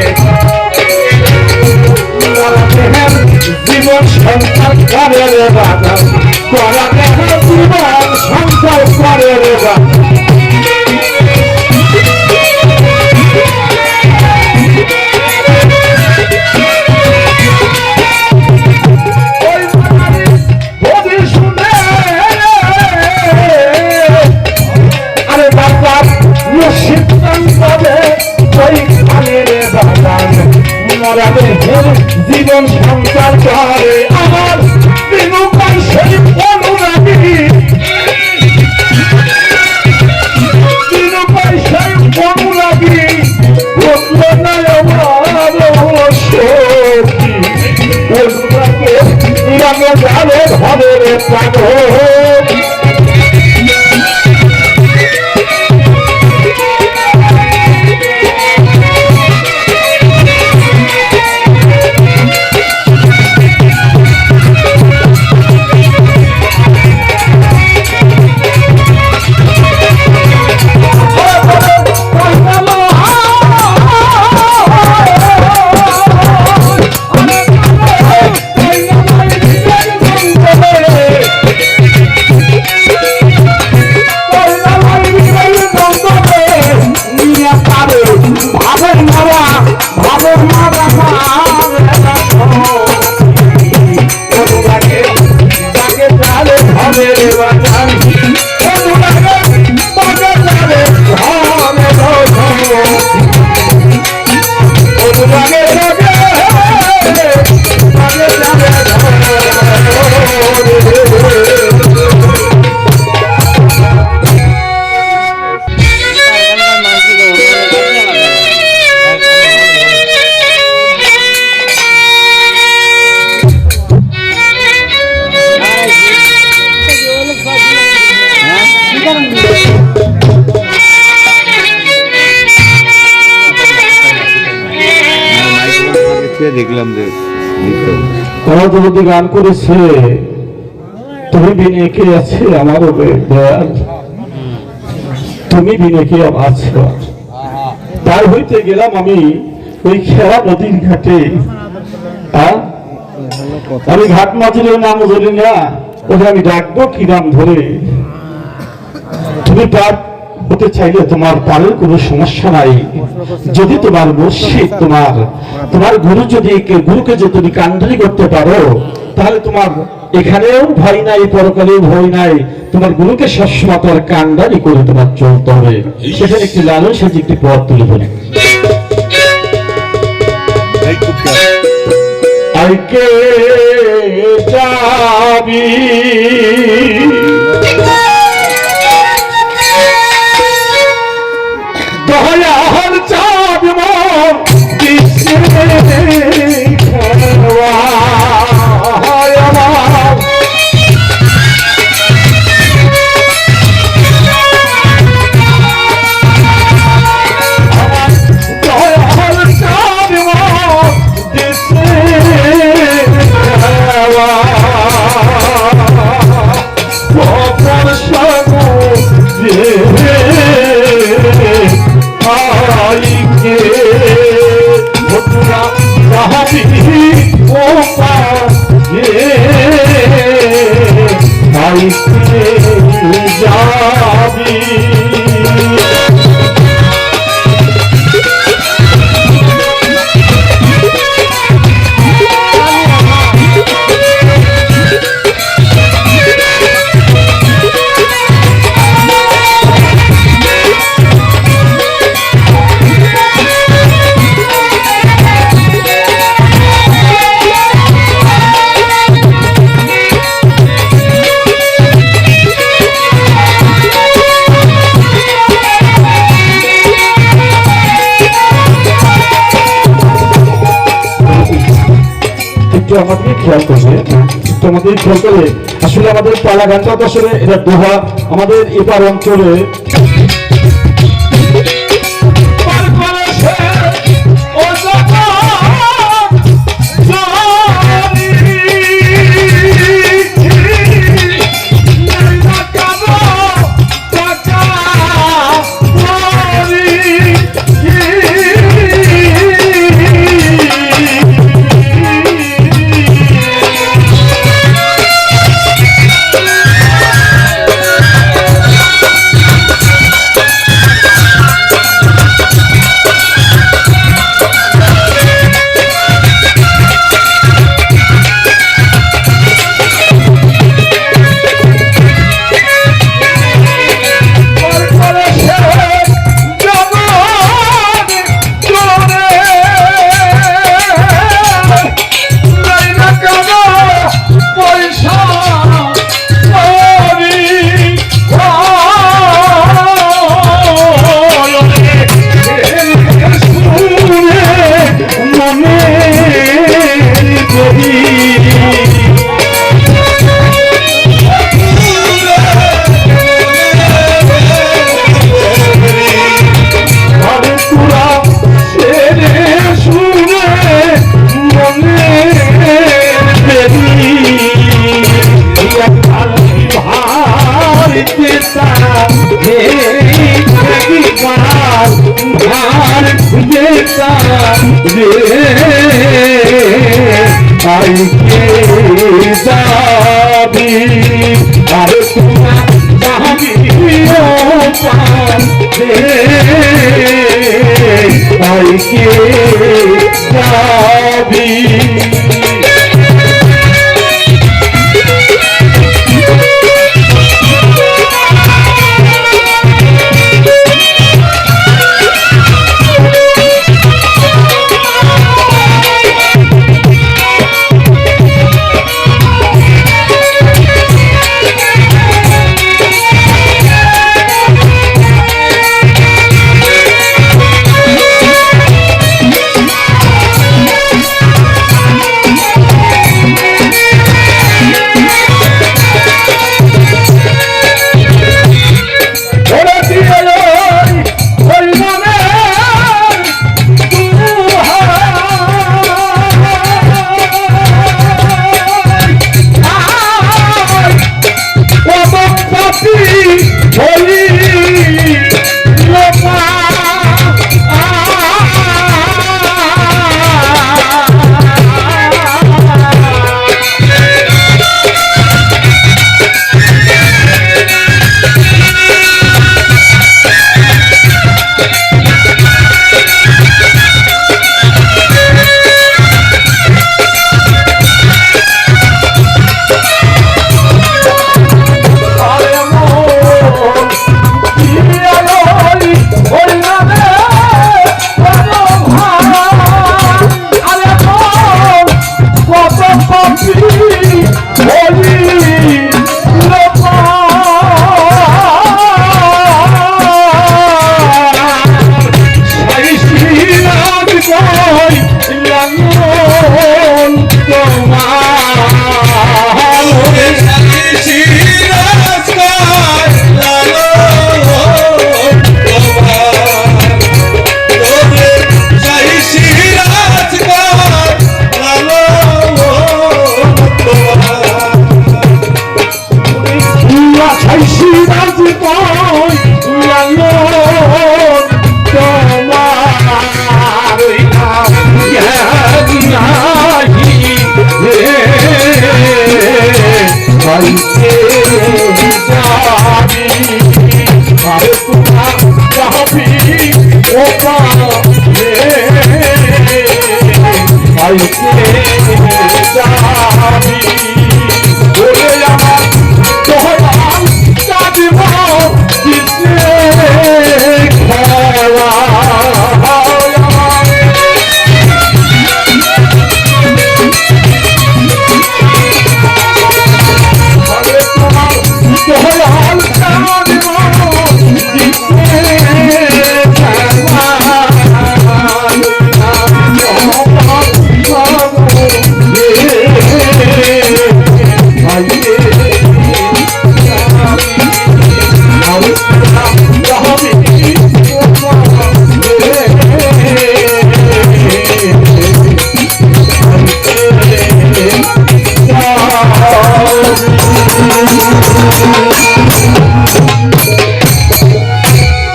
জীবন সংসার করে রে বাবা করা জীবন সংসার করে রে বাবা জীবন সংসার করে আমার বিনুকার সেই অনুরাগী বিনুকার সেই অনুরাগী বললো না আমার শক্তি অনুরাগে রাগে যাবে ভাবে রে পাগল দেখলাম যে ওরা যদি গান করেছে তুমি বিনে কে আছে আমারও দয়াল তুমি বিনে কে আছো তাই হইতে গেলাম আমি ওই খেলা নদীর ঘাটে আমি ঘাট মাঝির নাম ধরি না ওটা আমি ডাকবো কি নাম ধরে তুমি পার হতে চাইলে তোমার পারের কোনো সমস্যা নাই যদি তোমার মুর্শিদ তোমার গুরু যদি গুরুকে যদি তুমি কান্ডারি করতে পারো তাহলে তোমার এখানেও ভয় নাই পরকালেও ভয় নাই তোমার গুরুকে সবসময় তোমার কান্ডারি করে তোমার চলতে হবে সেখানে একটি লালন সাজি একটি পথ তুলে ধরে আইকে যাবি দয়াল চাঁদ মন দিছে খেওয়া একটু আমাদেরকে খেয়াল করবে, একটু আমাদের খেয়াল করলে আসলে আমাদের পালা গানটা তো আসলে এটা দোহা আমাদের এপার অঞ্চলে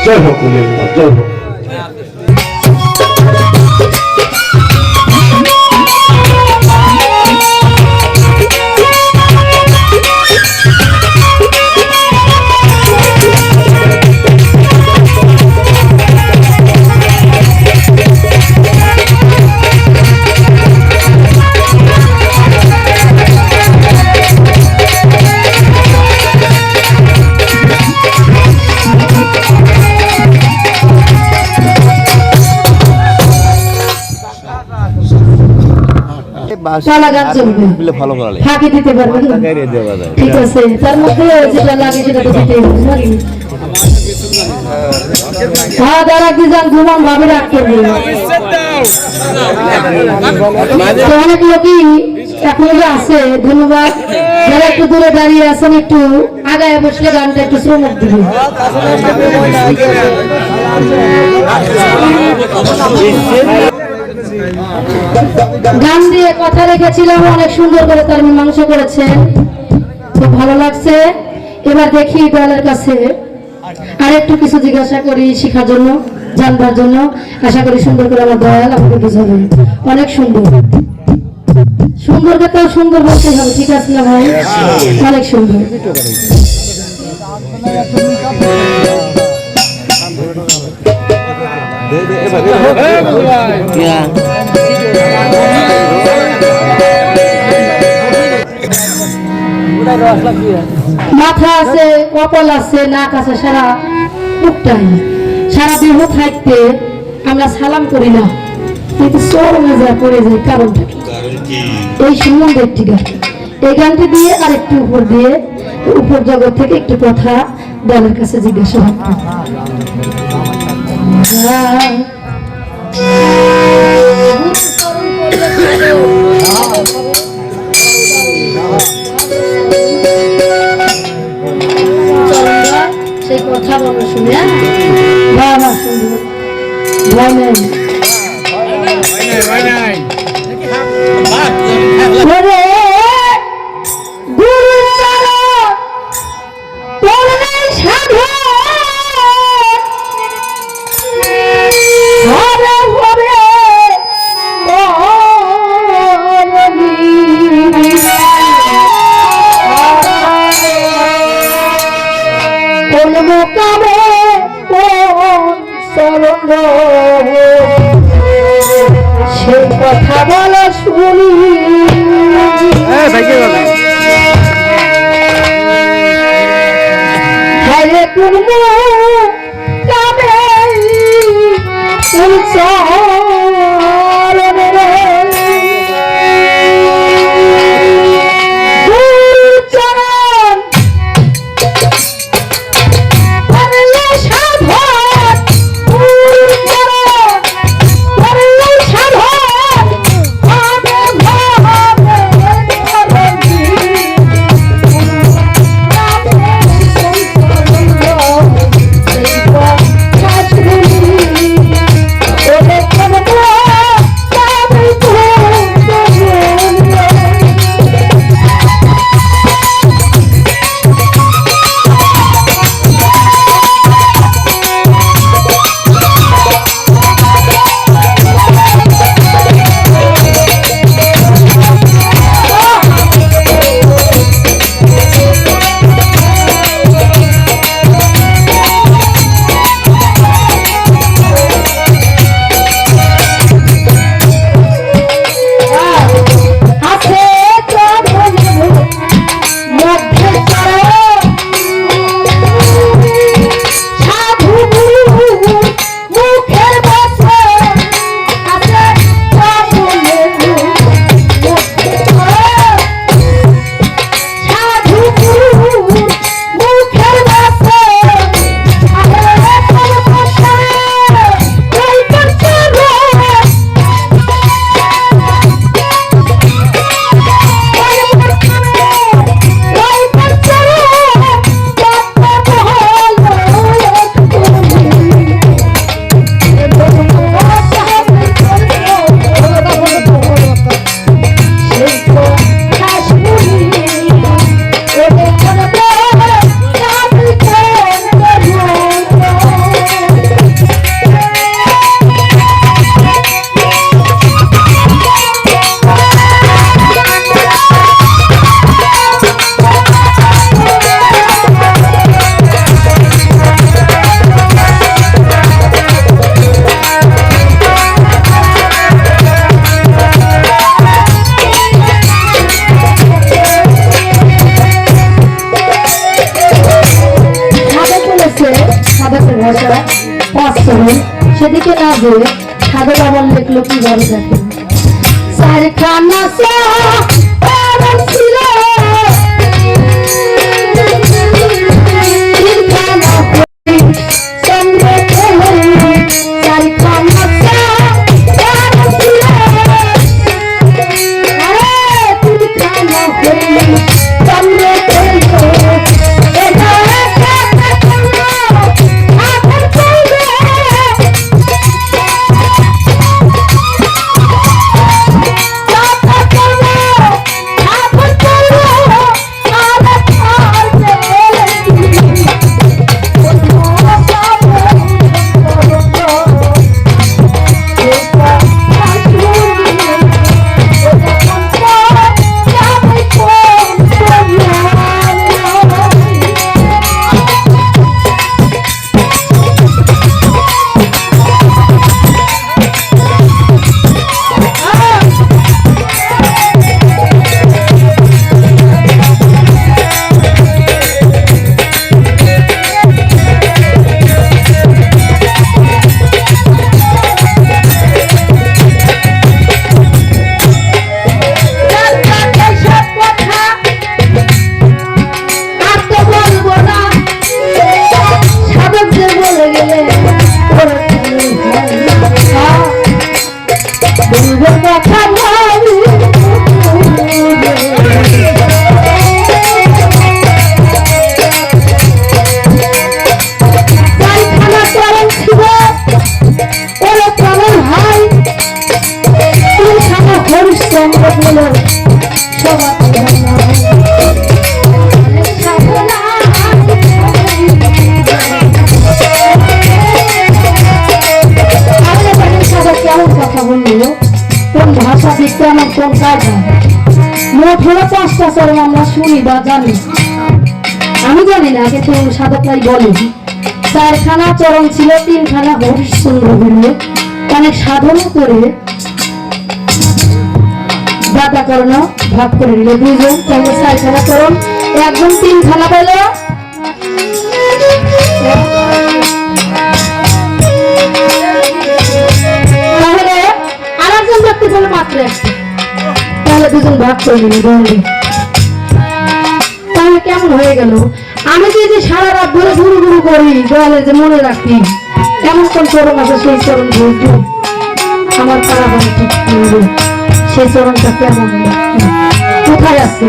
জয় হোক উলিয়াল্লাহ, জয় হোক। পালা গান চলবে, ভালো ভালো ফাঁকি দিতে পারবেন না। ঠিক আছে, তার মধ্যে যেটা লাগে সেটা তো দিতেই হবে নাকি? হ্যাঁ, যারা কি যান ঘুমান ভাবে রাগ করবে। তো অনেক লোকই এখনো আছে, ধন্যবাদ। যারা একটু দূরে দাঁড়িয়ে আছেন একটু আগায় বসলে গানটা একটু শ্রমক দিবে। গান দিয়ে কথা রেখেছিলাম, অনেক সুন্দর করে তার মীমাংসা করেছেন, খুব ভালো লাগছে। এবার দেখি দলের কাছে আর একটু কিছু জিজ্ঞাসা করি শেখার জন্য, জানবার জন্য। আশা করি সুন্দর করে আমার দয়াল আমাকে বুঝাবেন। অনেক সুন্দর, সুন্দর কথা সুন্দর বলতে হবে, ঠিক আছে না ভাই? অনেক সুন্দর। মাথা আছে, কপাল আছে, নাক আছে, সারা মুখটাই, সারা দেহ থাকতে আমরা সালাম করি না, কিন্তু চরমে যা পড়ে যায়। কারণটা কি? এই সম্বন্ধে একটি গান, এই গানটি দিয়ে আর একটু উপর দিয়ে, উপর জগৎ থেকে একটু কথা দলের কাছে জিজ্ঞাসা করতে। সেই কথা বলো শুনে, বাবা সুন্দর ভয় নেই। সেই কথা বলা শুনি, হায় কোন কাবে সাধকের ভাষা 5 চরণ, সেদিকে না যে সাধক আমার লিখলো কি বলে দেখেন। চারখানা চরণ ছিল, তিনখানা হরি চন্দ্র হরি, চারখানা চরণ ছিল, আরে তিনখানা হরি চন্দ্র হরি। মোট হলো 5টা চরণ আমরা শুনি বা জানি, আমি জানি না, কিন্তু সাধকরাই বলে। 4খানা চরণ ছিল, 3খানা হরিশ্চন্দ্র বললে, অনেক সাধন করে দাতা কর্ণ ভাগ করে নিল 2জন, তাহলে 4খানা চরণ, একজন 3খানা পেল। তাহলে আরেকজন ব্যক্তি বলে মাত্র একটা, তাহলে 2জন ভাগ করে নিল বললে। তাহলে কেমন হয়ে গেল? আমি যে সারা রাত ধরে গুরু গুরু করি বলে যে মনে রাখি, এমন কোন চরণ আছে সেই চরণ বলতো আমার পাড়া বাড়ি ঠিক করবে, সেই চরণটা কেমন কোথায় আছে?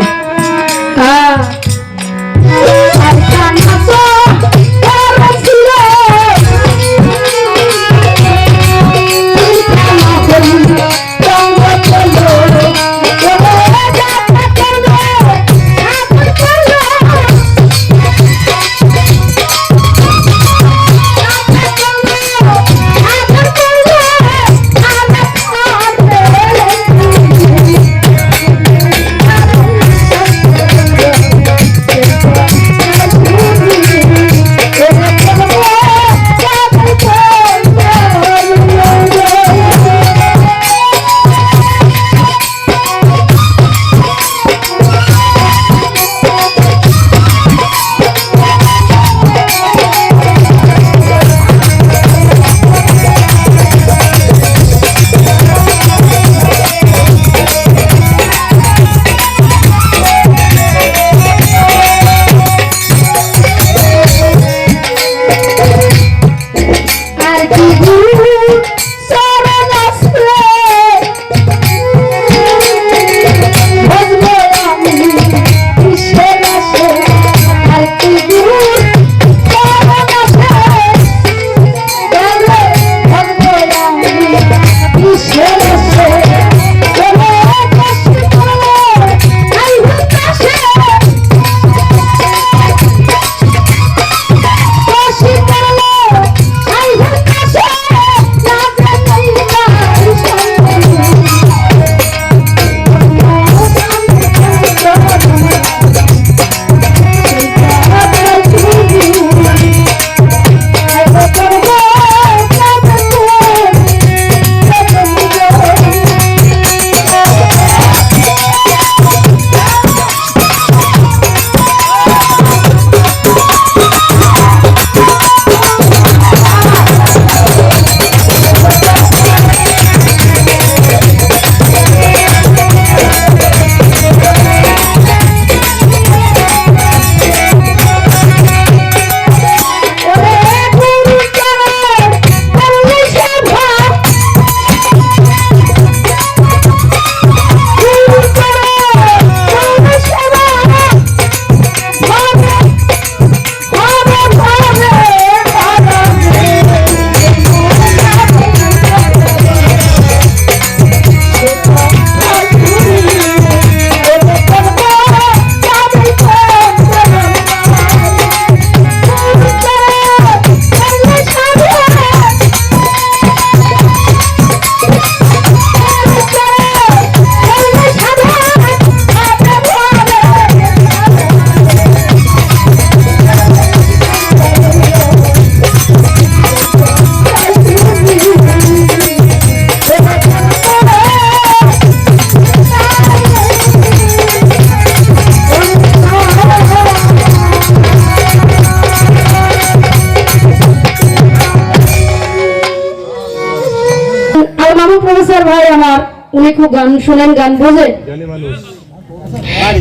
প্রফেসর ভাই আমার, উনি খুব গান শুনেন, গান বোঝে।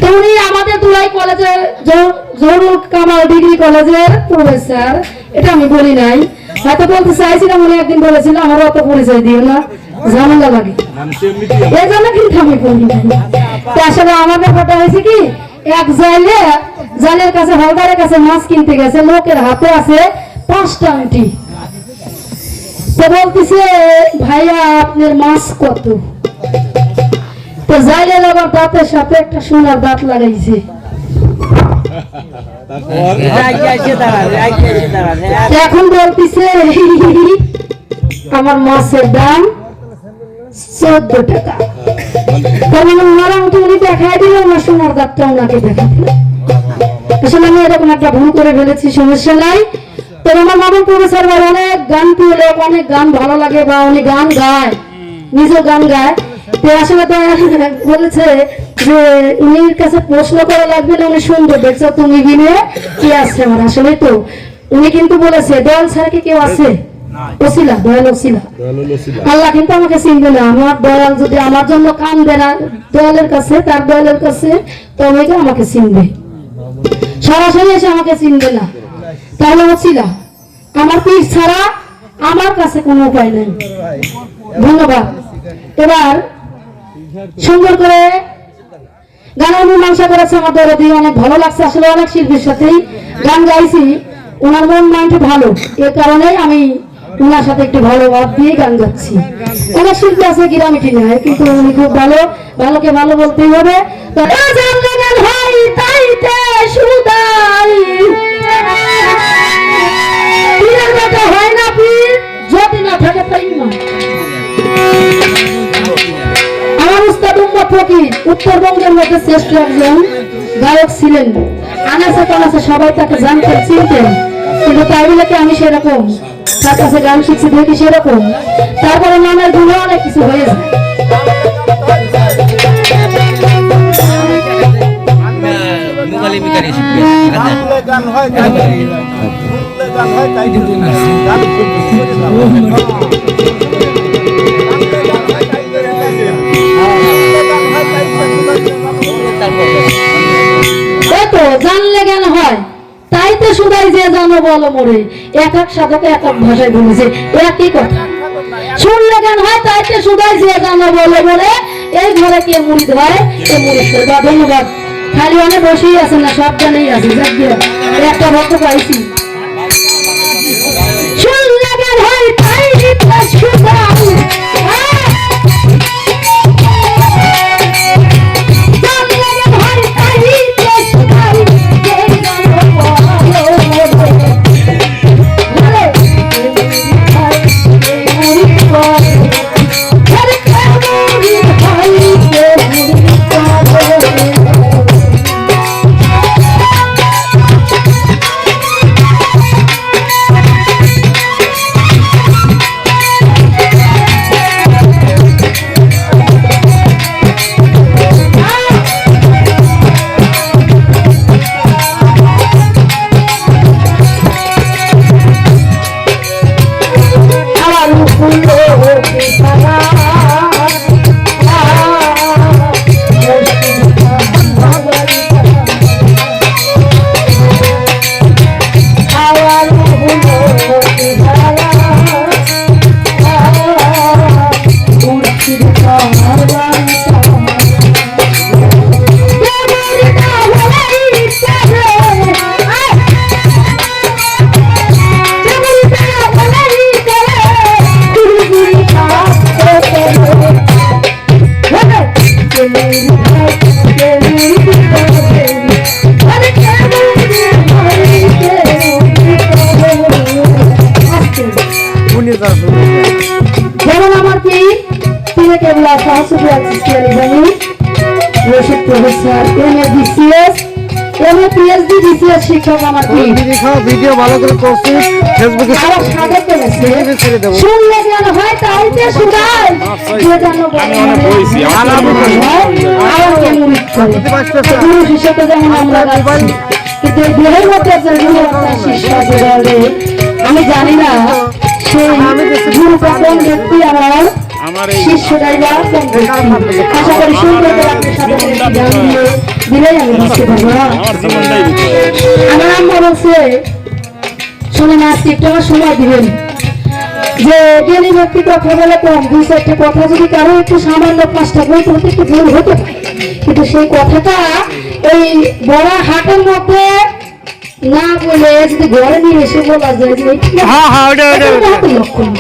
তো উনি আমাদের দুলাই কলেজে, জহুরুল কামাল ডিগ্রি কলেজের প্রফেসর, এটা আমি বলি নাই, হয়তো বলতে চাইছিলাম, উনি একদিন বলেছিল আমার অত পরিচয় দিও না, ঝামেলা লাগে, এই জন্য কিন্তু আমি বলি নাই। তো আসলে আমার ব্যাপারটা হয়েছে কি, এক জালের কাছে, হলদারের কাছে মাছ কিনতে গেছে, লোকের হাতে আছে 5টা আংটি। তো বলতেছে ভাইয়া আপনার মাছ কত? তো জাইলের আবার দাঁতের সাথে একটা সোনার দাঁত লাগাইছে। এখন বলতেছে আমার মাছের দাম 14 টাকা। কারণ ওনার আংটি উনি দেখাই দিল, আমার সোনার দাঁতটা ওনাকে দেখা দিল। আসলে আমি এরকম একটা ভুল করে ফেলেছি, সমস্যা নাই। তো আমার মামুন প্রফেসর ভাই অনেক গান প্রিয় লোক, অনেক গান ভালো লাগে, বা উনি গান গায়, নিজেও গান গায়। তো আসলে তো বলেছে যে উনির কাছে প্রশ্ন করা লাগবে না, উনি সুন্দর দেখছো তুমি বিনে কি আছে আমার। আসলে তো উনি কিন্তু বলেছে দয়াল ছাড়া কি কেউ আছে? ওসিলা, দয়াল ওসিলা। আল্লাহ কিন্তু আমাকে চিনবে না। আমার দয়াল যদি আমার জন্য কান দেয় না দয়ালের কাছে, তার দয়ালের কাছে, তবে আমাকে চিনবে, সরাসরি এসে আমাকে চিনবে না। তাহলে ওসিলা, আমার পীর ছাড়া আমার কাছে কোনো উপায় নেই। ধন্যবাদ। এবার সুন্দর করে গানের মীমাংসা করেছে আমার দরদি, অনেক ভালো লাগছে। আসলে অনেক শিল্পীর সাথেই গান গাইছি, ওনার মন মাইন্ড ভালো, এ কারণেই আমি ওনার সাথে একটু ভালো ভাব দিয়ে গান গাচ্ছি। অনেক শিল্পী আছে গ্রামে ঠিক নয়, কিন্তু উনি খুব ভালো, ভালোকে ভালো বলতেই হবে। তো হয় না পীর যদি না থাকে তাই না। আমার উস্তাদ উম্মত ফকির উত্তরবঙ্গের মধ্যে শ্রেষ্ঠ একজন গায়ক ছিলেন। আনাচে কানাচে সবাই তাকে জানতেন, চিনতেন, কিন্তু তাই বলে কি আমি সেরকম তার কাছে গান শিখছি দেখি সেরকম? তারপরে নামের গুলো অনেক কিছু হয়ে যায়। জানলে জ্ঞান হয়, তাই তো শুধাই যে জানো বলো মোরে, এক এক সাধকে এক এক ভাষায় বলেছে একই কথা। শুনলে জ্ঞান হয়, তাই তো শুধাই যে জানো বলো বলে, এই ঘরে কে মুড়িদ হয় এ মুড়িদ। ধন্যবাদ। খালি অনেক বসেই আছেন না, সব জানেই আছে, একটা ভক্ত পাইছি। শুনলে জ্ঞান হয় তাই শুধাই, যেমন আমার কি তিনি কেবল সহযোগী Rashid professor MA BCS MA PhD BCS শিক্ষক আমার কি ভিডিও ভালো করে করছি ফেসবুকে আরো সাদে করেছে। শুনলে জ্ঞান হয় তাইতে শুধাই যে জানো আমি অনেক বইছি আর কে মুরিদ করে গুরু শিষ্যকে যেমন আমরা গাইছি, কিন্তু এই দেহের মধ্যে যে গুরু একটা শিষ্য আছে আমি জানি না সেই গুরু কোন ব্যক্তি আমার শিষ্যরাই বা কম করছি। আশা করি সুন্দর করে আপনার সাথে একটি গান দিয়ে দিলেই আমি বুঝতে পারবো। আমার আম্মা বলছে শুনে না আজকে একটু আমার সময় দিবেন, যে জ্ঞানী ব্যক্তি কথা বলে কম, দুই চারটে কথা যদি কারো একটু সামান্য পাঁচটা বই পড়তে একটু ভুল হতে পারে, কিন্তু সেই কথাটা এই বড় হাটের মধ্যে না বলে যদি ঘরে নিয়ে এসে বলা যায় যে লক্ষণ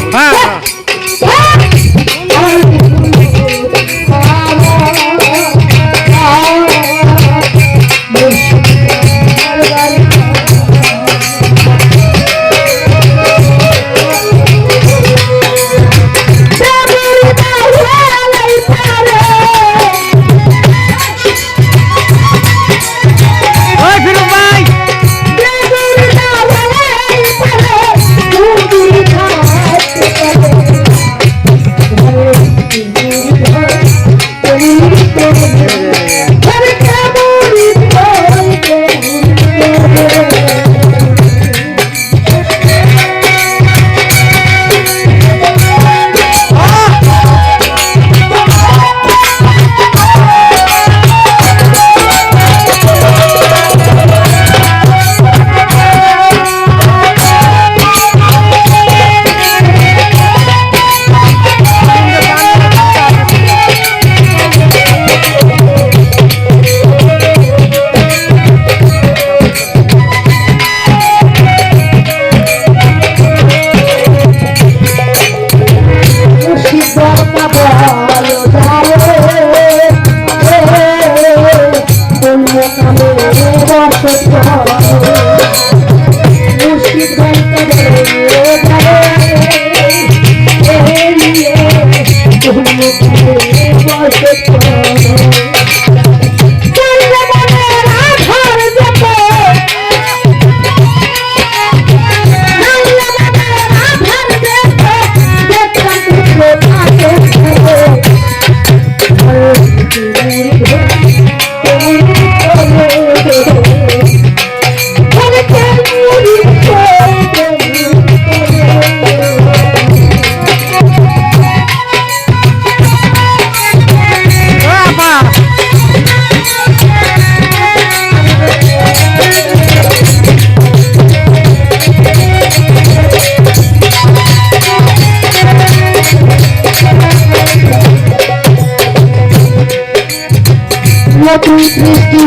নতুন সৃষ্টি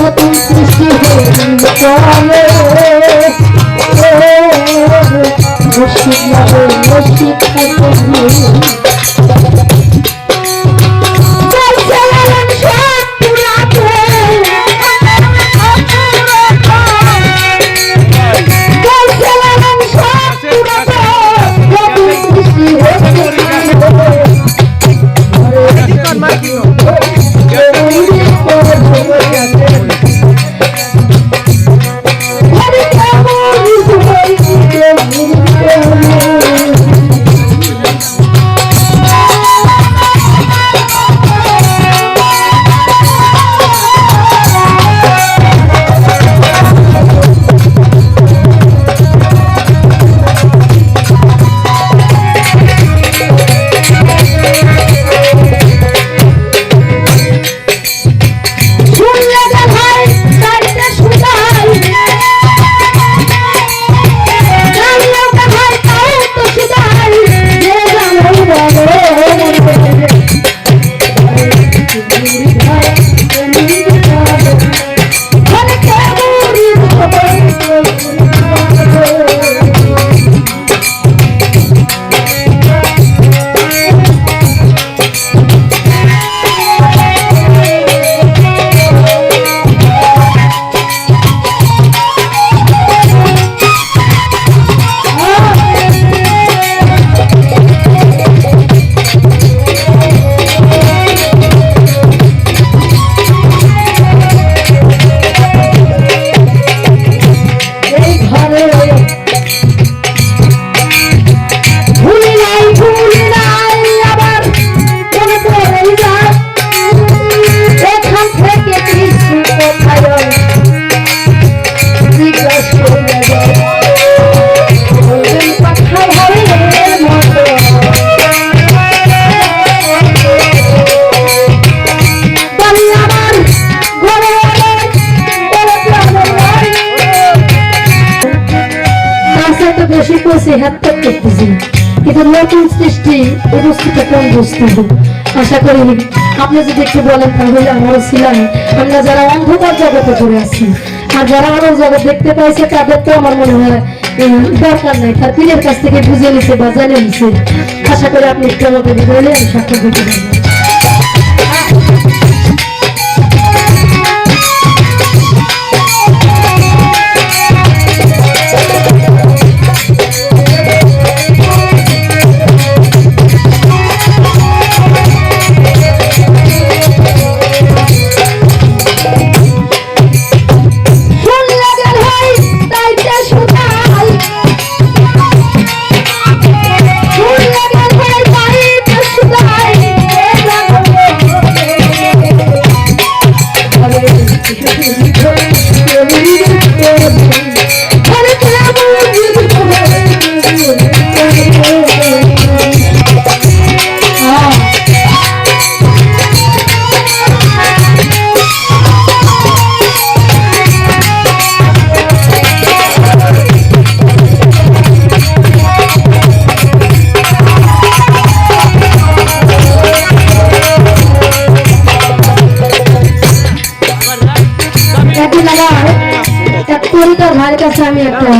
নতুন সৃষ্টি কইছে হাত করতেছি, কিন্তু নতুন সৃষ্টি এই বস্তুটা কোন বস্তু? আশা করি আপনি যদি একটু বলেন তাহলে আমারও ছিলাম। আমরা যারা অন্ধকার জগতে পড়ে আছি আর যারা আরো জগৎ দেখতে পাইছে তাদের তো আমার মনে হয় দরকার নাই, তার পীরের কাছ থেকে বুঝে নিছে বা জেনে নিছে। আশা করি আপনি একটু আমাকে বুঝাইলে আমি সাক্ষর দিতে পারবো। ভাইয়ের কাছে আমি একটা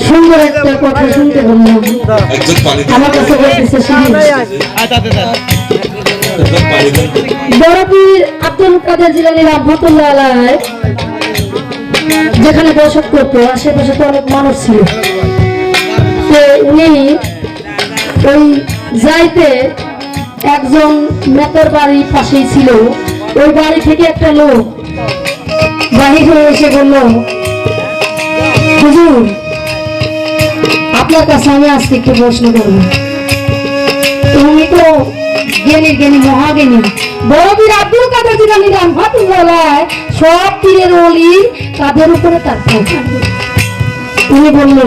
সুন্দর একটা কথা শুনতে বললাম, আমার কাছে বলতেছে বড় পীর আব্দুল কাদের জিলানী রাহমাতুল্লাহ আলাইহি যেখানে বসত করতো আশেপাশে তো অনেক মানুষ ছিল, তো উনি ওই যাইতে একজন মেয়ের বাড়ির পাশেই ছিল, ওই বাড়ি থেকে একটা লোক বাহির হয়ে এসে বলল, হুজুর আপনার কাছে আমি আজকে একটু প্রশ্ন করব। উনি তো জ্ঞানী জ্ঞানী মহাজ্ঞানী বড় পীর আব্দুল কাদের জিলানী রাহমাতুল্লাহ আলাইহি, সব পীরের ওলি তাদের উপরে তার ভাই। উনি বলল,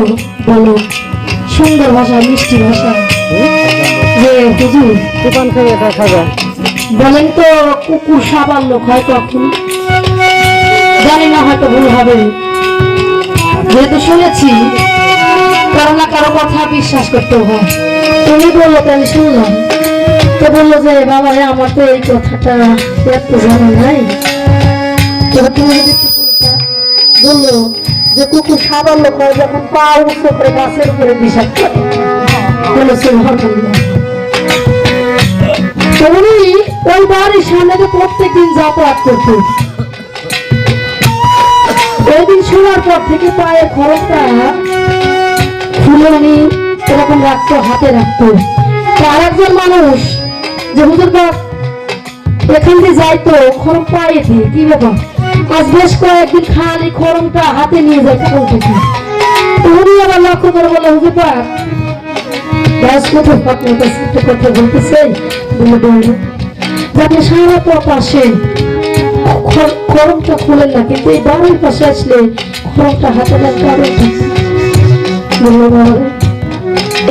বলো সুন্দর ভাষা মিষ্টি ভাষা, যে হুজুর বলেন তো কুকুর সাবান লোক হয় কখন? জানি না, হয়তো ভুল হবে, যেহেতু শুনেছি কারো না কারো কথা বিশ্বাস করতে হয়। তুমি বললো তো আমি শুনলাম, তো বললো যে বাবা রে আমার তো এই কথাটা এত জানা নাই, বললো যে কুকুর সাবান লোক হয় যখন পা উঁচু করে গাছের উপরে বিষাদ করে। উনি ওই বাড়ির সামনে প্রত্যেকদিন যাতায়াত করতো, ওই দিন শোনার পর থেকে পায়ের খরচটা খুলে উনি এরকম রাখতো, হাতে রাখতো। আর একজন মানুষ যে হুজুর বাপ এখান দিয়ে যাইতো খরম পায়ে দিয়ে, কি ব্যাপার আজ বেশ কয়েকদিন খালি খরমটা হাতে নিয়ে যায় কাপড় থেকে। উনি আবার লক্ষ্য করে বলে, হুজুর বাপ আপনার কাছে একটা কথা বলতেছে, যাতে সারা পথ আসে খরমটা খুলেন না, কিন্তু এই বাড়ির পাশে আসলে খরমটা হাতে নেন কারণ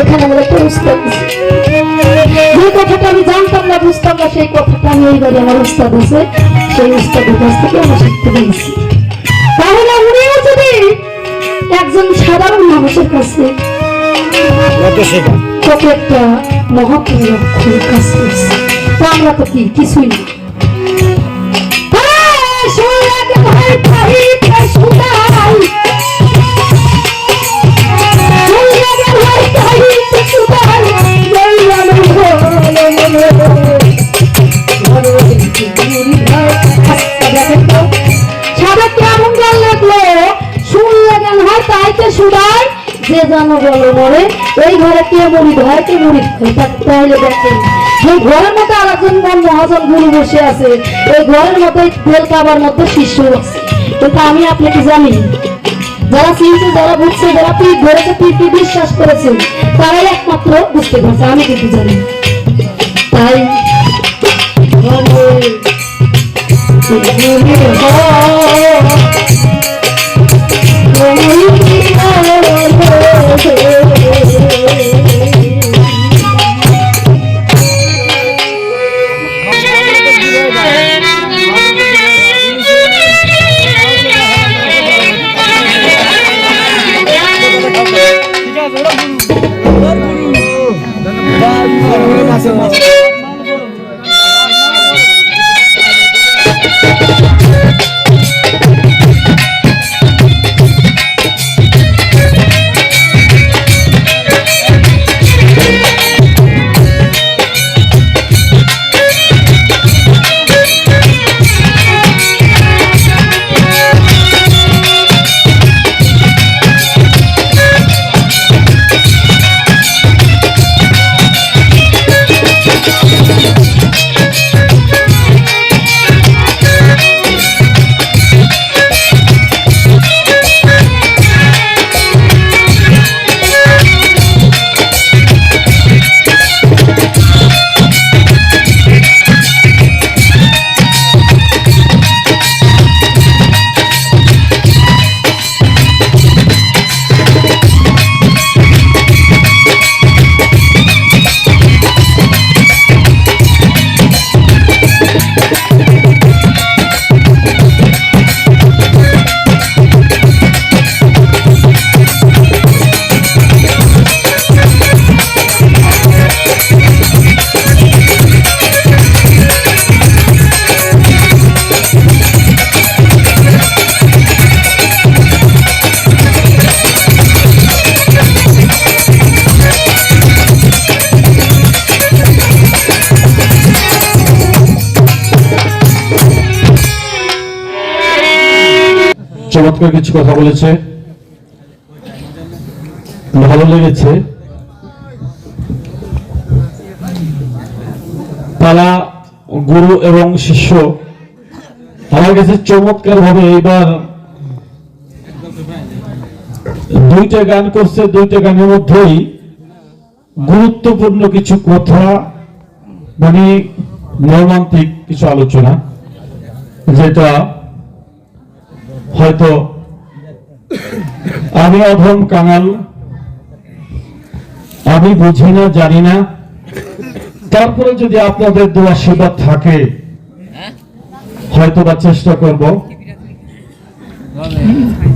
এখানে আমার একটা উস্তাদ আছে, যে কথাটা আমি জানতাম না বুঝতাম না, সেই কথাটা আমি এইবারে আমার উস্তাদ আছে, সেই উস্তাদের কাছ থেকে আমার শিখতে পেরেছি। তাহলে উনিও যদি একজন সাধারণ মানুষের কাছে কত একটা মহাপুরুষ কাজ করছে, তা আমরা তো কি কিছুই না। যে জানো বলো মরে এই ঘরে কে মুড়ি ধরে কে মুড়ি তাহলে দেখেন যে ঘরের মধ্যে আর একজন মহাজন গুরু বসে আছে, এই ঘরের মধ্যে তেল খাবার মধ্যে শিষ্য আছে। কিন্তু আমি আপনাকে জানি, যারা চিনছে, যারা বুঝছে, যারা পীর ধরেছে, পীরকে বিশ্বাস করেছে, তারাই একমাত্র বুঝতে পারছে, আমি কিন্তু জানি। তাই চমৎকার কিছু কথা বলেছে, ভালো লেগেছে। তারা গুরু এবং শিষ্য আমার কাছে চমৎকার ভাবে এবার দুইটা গান করছে, দুইটা গানের মধ্যেই গুরুত্বপূর্ণ কিছু কথা, মানে মর্মান্তিক কিছু আলোচনা, যেটা হয়তো আমি অধম কাঙাল, আমি বুঝি না, জানি না, তারপরে যদি আপনাদের দোয়া আশীর্বাদ থাকে হয়তো বা চেষ্টা করব।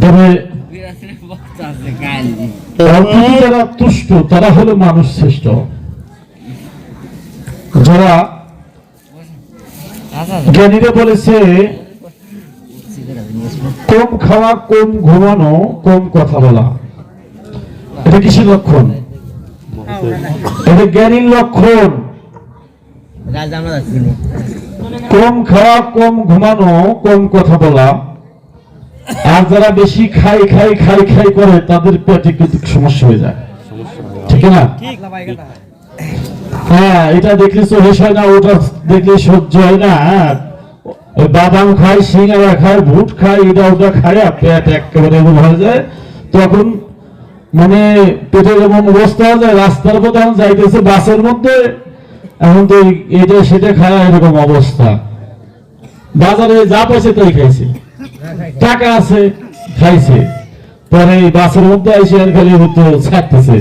তবে যারা তুষ্ট তারা হলো মানুষ শ্রেষ্ঠ। যারা জ্ঞানীরা বলেছে কম খাওয়া, কম ঘুমানো, কম কথা বলা, এটা কিসের লক্ষণ? এটা জ্ঞানীর লক্ষণ। কম খাওয়া, কম ঘুমানো, কম কথা বলা। আর যারা বেশি খাই খাই খাই খাই করে তাদের পেটে কিন্তু সমস্যা হয়ে যায়, ঠিক না? হ্যাঁ, এটা দেখলে সহ্য হয় না, ওটা দেখলে সহ্য হয় না। ওই বাদাম খায়, সিঙ্গারা খায়, ভুট খায়, এটা ওটা খায়, পেট একেবারে এমন হয়ে যায়। তখন মানে পেটের এমন অবস্থা হয়ে যায়, রাস্তার পথে এখন যাইতেছে বাসের মধ্যে, এখন তো এটা সেটা খায়, এরকম অবস্থা। বাজারে যা পাইছে তাই খাইছে, টাকা আছে খাইছে, পরে এই বাসের মধ্যে আইসে আর খালি ছাড়তেছে।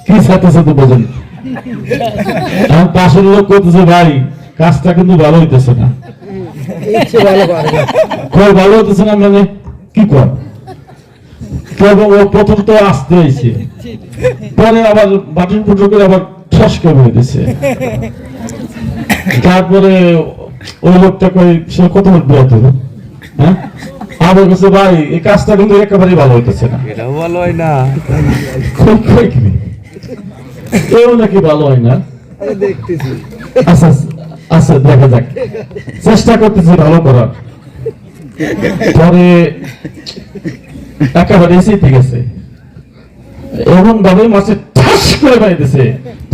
কি ছাড়তেছে তো বোঝেন? এখন পাশের লোক করতেছে, ভাই কাজটা কিন্তু ভালো হইতেছে না। ভালো হইতেছে না মানে কি কর? প্রথম তো আসতে হয়েছে, পরে আবার বাটন পুটন করে আবার ঠস করে হইতেছে। তারপরে ওই লোকটা কই সে কত বিরত, হ্যাঁ, আবার বলছে ভাই এই কাজটা কিন্তু একেবারেই ভালো হইতেছে না। এটাও ভালো হয় না, এও নাকি ভালো হয় না। দেখতেছি। আচ্ছা আচ্ছা, দেখা যাক, চেষ্টা করতেছি ভালো করার। পরে একেবারে এসে গেছে, এমন ভাবে মাছে ঠাস করে পাইতেছে,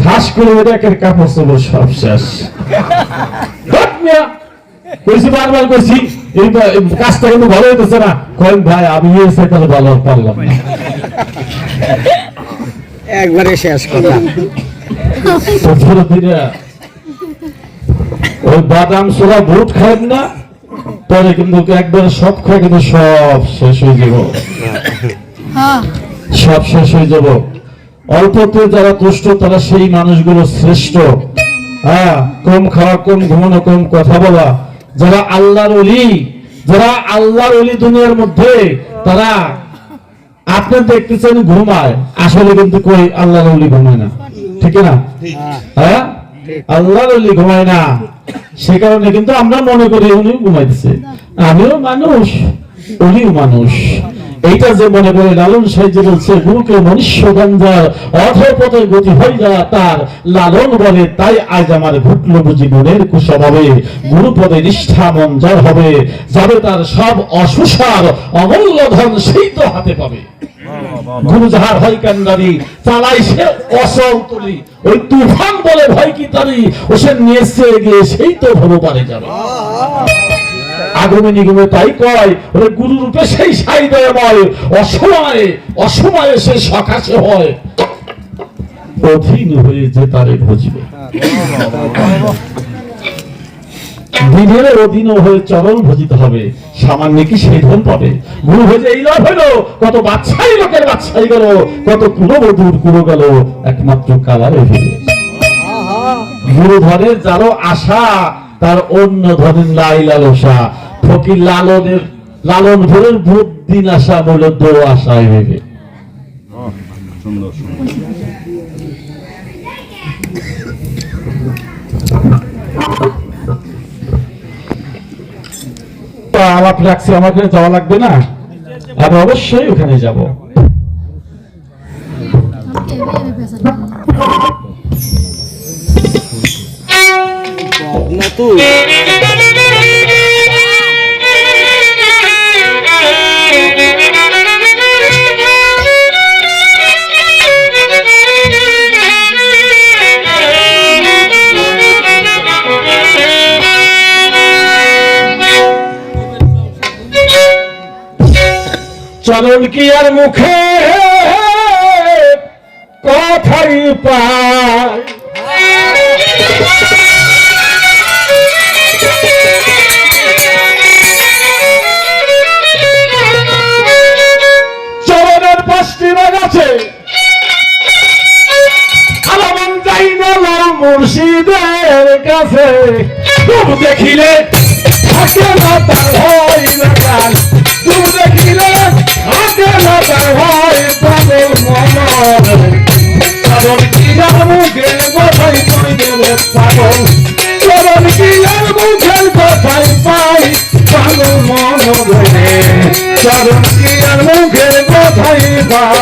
ঠাস করে ওটা একের কাপড় চোপড় সব শেষ। কইছি বারবার কইছি এই কাজটা কিন্তু ভালো হইতেছে না। কয়েক ভাই আমি এসে তাহলে ভালো পারলাম না, একবারে শেষ কথা। ওই বাদাম সোলা ভুট খাবেন না, পরে কিন্তু একবারে সব খায় কিন্তু সব শেষ হয়ে যাব, সব শেষ হয়ে যাব। অল্পতে যারা তুষ্ট তারা সেই মানুষগুলো শ্রেষ্ঠ। হ্যাঁ, কম খাওয়া, কম ঘুমানো, কম কথা বলা। যারা আল্লাহর ওলি, যারা আল্লাহর ওলি দুনিয়ার মধ্যে, তারা আপনি দেখতেছেন ঘুমায়, আসলে কিন্তু কই আল্লাহর ওলি ঘুমায় না, ঠিক না? হ্যাঁ, আল্লাহর ওলি ঘুমায় না, সে কারণে কিন্তু আমরা মনে করি উনি ঘুমাইতেছে। আমিও মানুষ, উনিও মানুষ। এইটা যে মনে করে লালন সাহেব যে বলছে গুরুকে মনুষ্য গঞ্জার অধঃপথে গতি হয়ে যাওয়া তার লালন বলে, তাই আজ আমার ঘুটল বুঝি মনের কুস্বভাবে, গুরুপদে নিষ্ঠা মন যার হবে, যাবে তার সব অসুসার অমূল্য ধন সেই তো হাতে পাবে। গুরু যাহার হয় কান্ডারি, চালাই সে অসল তুলি, ওই তুফান বলে ভয় কি তারি, ও সে নিয়েছে গিয়ে সেই তো ভব পারে যাবে। আগমে নিগমে তাই কয়, ওরে গুরু রূপে সেই সাই দয়াময়, অসময়ে অসময়ে সে সকাশে হয়, অধীন হয়ে যে তারে ভজিবে। দিনের অধীন হয়ে চরণ ভজিতে হবে, সামান্য কি সেই ধন পাবে। গুরু হয়ে এই লাভ হইলো, কত বাচ্চাই লোকের বাচ্চাই গেল, কত কুলবধূর কুলো গেল, একমাত্র কালারে ফিরে। গুরু ধরে যারও আশা, তার অন্য ধরেন লাই লালসা। ফকির লালনের লালন ভোরের বুদ্ধিন আশা বলে দো আশায় ভেবে। আলাপ রাখছি, আমার ওখানে যাওয়া লাগবে না, আমি অবশ্যই ওখানে যাব। না তুই চরণ কি আর মুখে কথাই পায়, চরণের 5টি ভাগ আছে, আলামন যাই না মুর্শিদের কাছে, তুমি দেখিলে থাকে না তার হয় না গান, তুমি দেখিলে থাকে না তার হয় পাগল মন, চরণ কি আর মুখের কথাই পাই গেলে পাগল, চরণ কি আর মুখের কথাই পাই পাগল মন রে, চরণ কি আর মুখের কথাই পাই।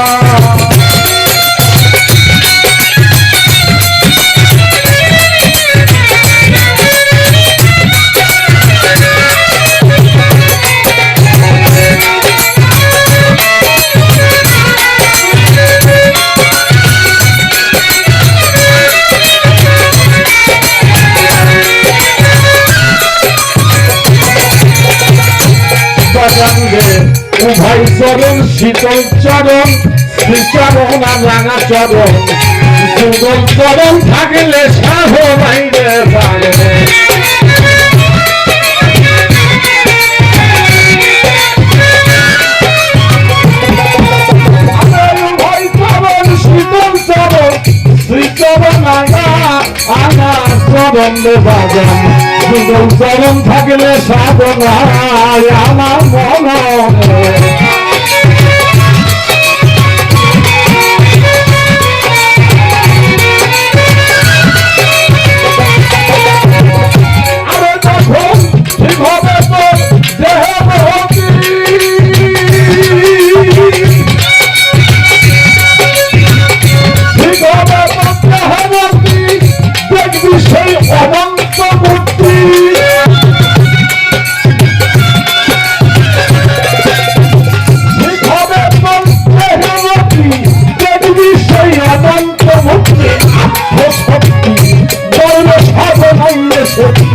উভয় চরণ শীতল চরণ, শ্রীচরণ আর রাঙা চরণ, যুগল চরণ থাকলে সাহ বাইরে পারে, উভয় চরণ শীতল চরণ, শ্রীচরণ আঙা চরণ বাজান, যুগল চরণ থাকলে সাধনায় আমার মন। আরে যখন ঠিক হবে তোর দেহ ভক্তি, ঠিক হবে তোর দেহ ভক্তি, দেখবি সেই অনন্ত মূর্তি, ঠিক হবে তোর দেহ ভক্তি, দেখবি সেই অনন্ত মূর্তি, আত্মশক্তি বলবে সাধনাই শক্তি,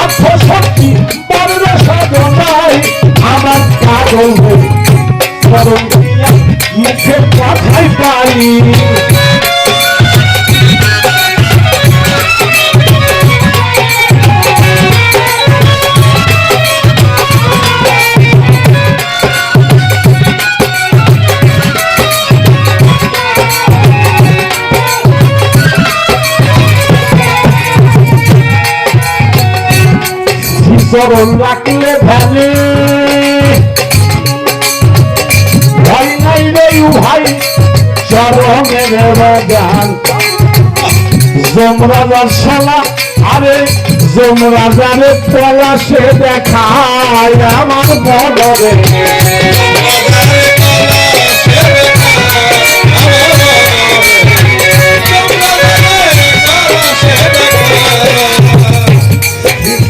আত্মশক্তি বলবে সাধনাই আমার পাগল হই, চরণ মুখে কথাই পাই। চরণ রাখলে ভালে ভাই নাই রে ভাই চরণের বাগান, যমরাজার শালা আরে যমরাজারে পলাশে দেখায় আমার বদরে,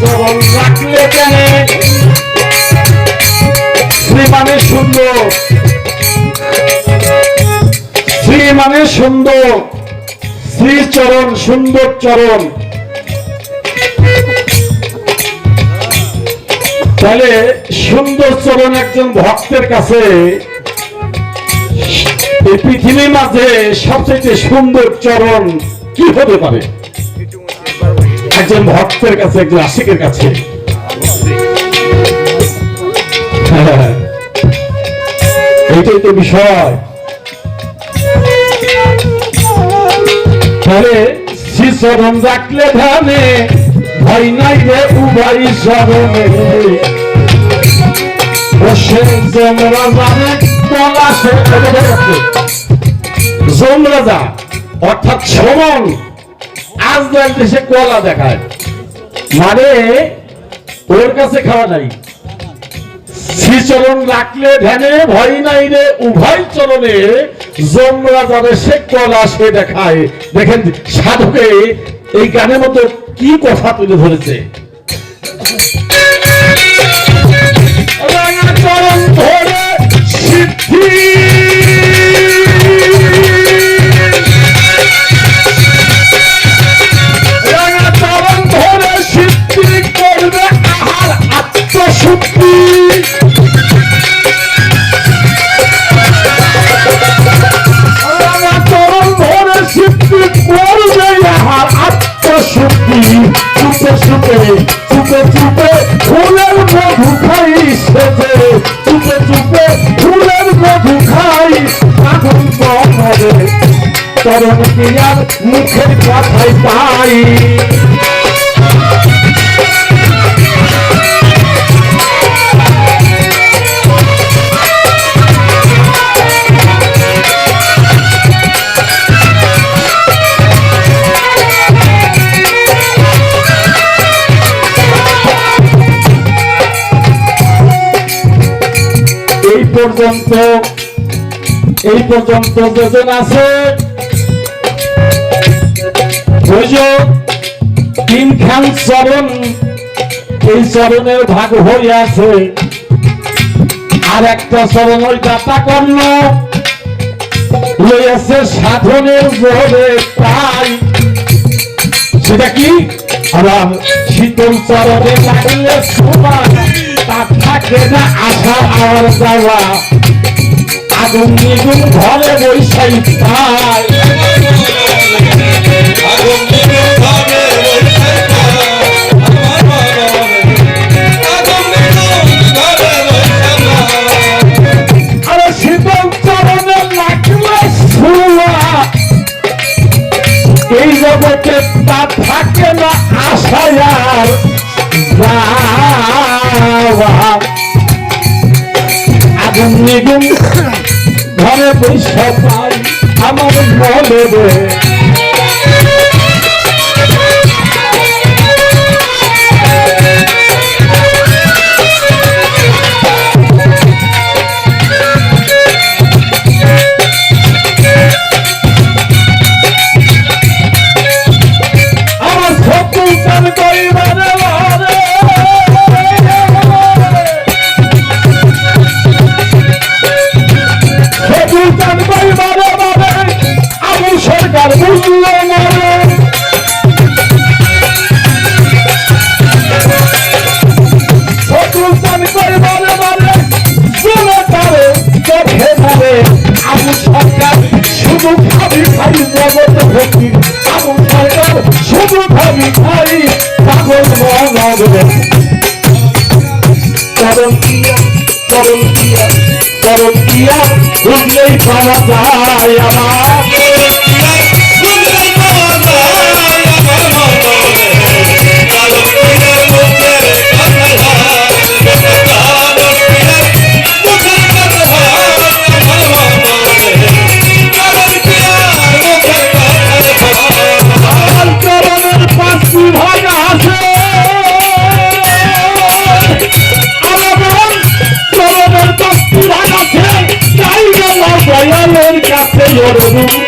চরণ রাখলে কেন শ্রী মানে সুন্দর, শ্রী মানে সুন্দর, শ্রীচরণ সুন্দর চরণ, তাহলে সুন্দর চরণ একজন ভক্তের কাছে এই পৃথিবীর মাঝে সবচেয়ে সুন্দর চরণ কি হতে পারে একজন ভক্তের কাছে, একজন আশিকের কাছে। এইটাই তো বিষয়। তাহলে শ্রীচরণ রাখলে ধ্যানে ভয় নাই রে উভয় চরণে, বসে যমরাজারে পলাশে, যমরাজা অর্থাৎ সমন আজরাইল দেশে কলা দেখায়, মানে ওর কাছে খাওয়া নাই, শ্রীচরণ রাখলে ধ্যানে ভয় নাই রে উভয় চরণে, যমরাজারে সে কলা সে দেখায়। দেখেন সাধকে এই গানের মতো কি কথা তুলে ধরেছে, চরণ ধরে সিদ্ধি করবে আহার আত্মশুদ্ধি, চুপে চুপে ফুলের মধু খাই সেজে চুপে চুপে ফুলের মধু খাই আগুন বহরে চরণ পিয়ার মুখের কথাই পাই এই পর্যন্ত যেজন আছে তিনখান চরণ এই চরণের ভাগ হয়ে আছে আর একটা চরণ ওই দাতা কর্ণ লইয়াছে সাধনের জোরে তাই সেটা কি আবার শীতল চরণে লাগলে শোভা তার থাকে না আশা আর যাওয়া আগুন নিগুন ঘরে বৈশাই পায় আরে শীতল চরণে লাগলে শোভা এই জগতে তা থাকে না আশা আর আগুন নিগুন ঘরে বৈশা পাই আমার মনে রে আমার সকল তার গরিবারে সরকার বুঝল মারে শত্রুস্থান করে মারে মারে চলে তারে চোখে মারে আবু সরকার শুধু ভাবি খাই জগৎ ভক্তি আবু সরকার শুধু ভাবি খাই পাগল মনরে চরণ দিয়া চরণ দিয়া চরণ দিয়া বুঝলেই পাওয়া যায় আমার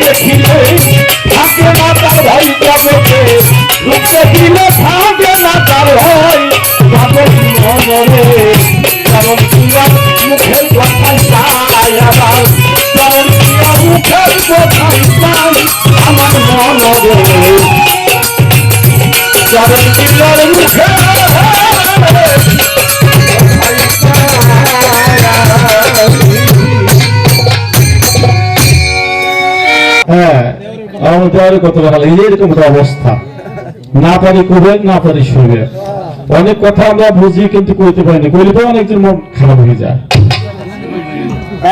দেখিলে থাকে না তার ভাই জগতে রূপ দেখিলে থাকে না তার ভাই জগৎ মনরে কারণ তুয়ার মুখের কথাই পাই আমার কারণ তুয়ার মুখের কথাই পাই আমার মনরে কারণ তুয়ার মুখের হ্যাঁ আমাদের কত ভালো এরকম অবস্থা না পারি করবেন না পারি শুনবেন অনেক কথা আমরা বুঝি কিন্তু কইতে পারিনি কইলে তো অনেকজন মন খারাপ হয়ে যায়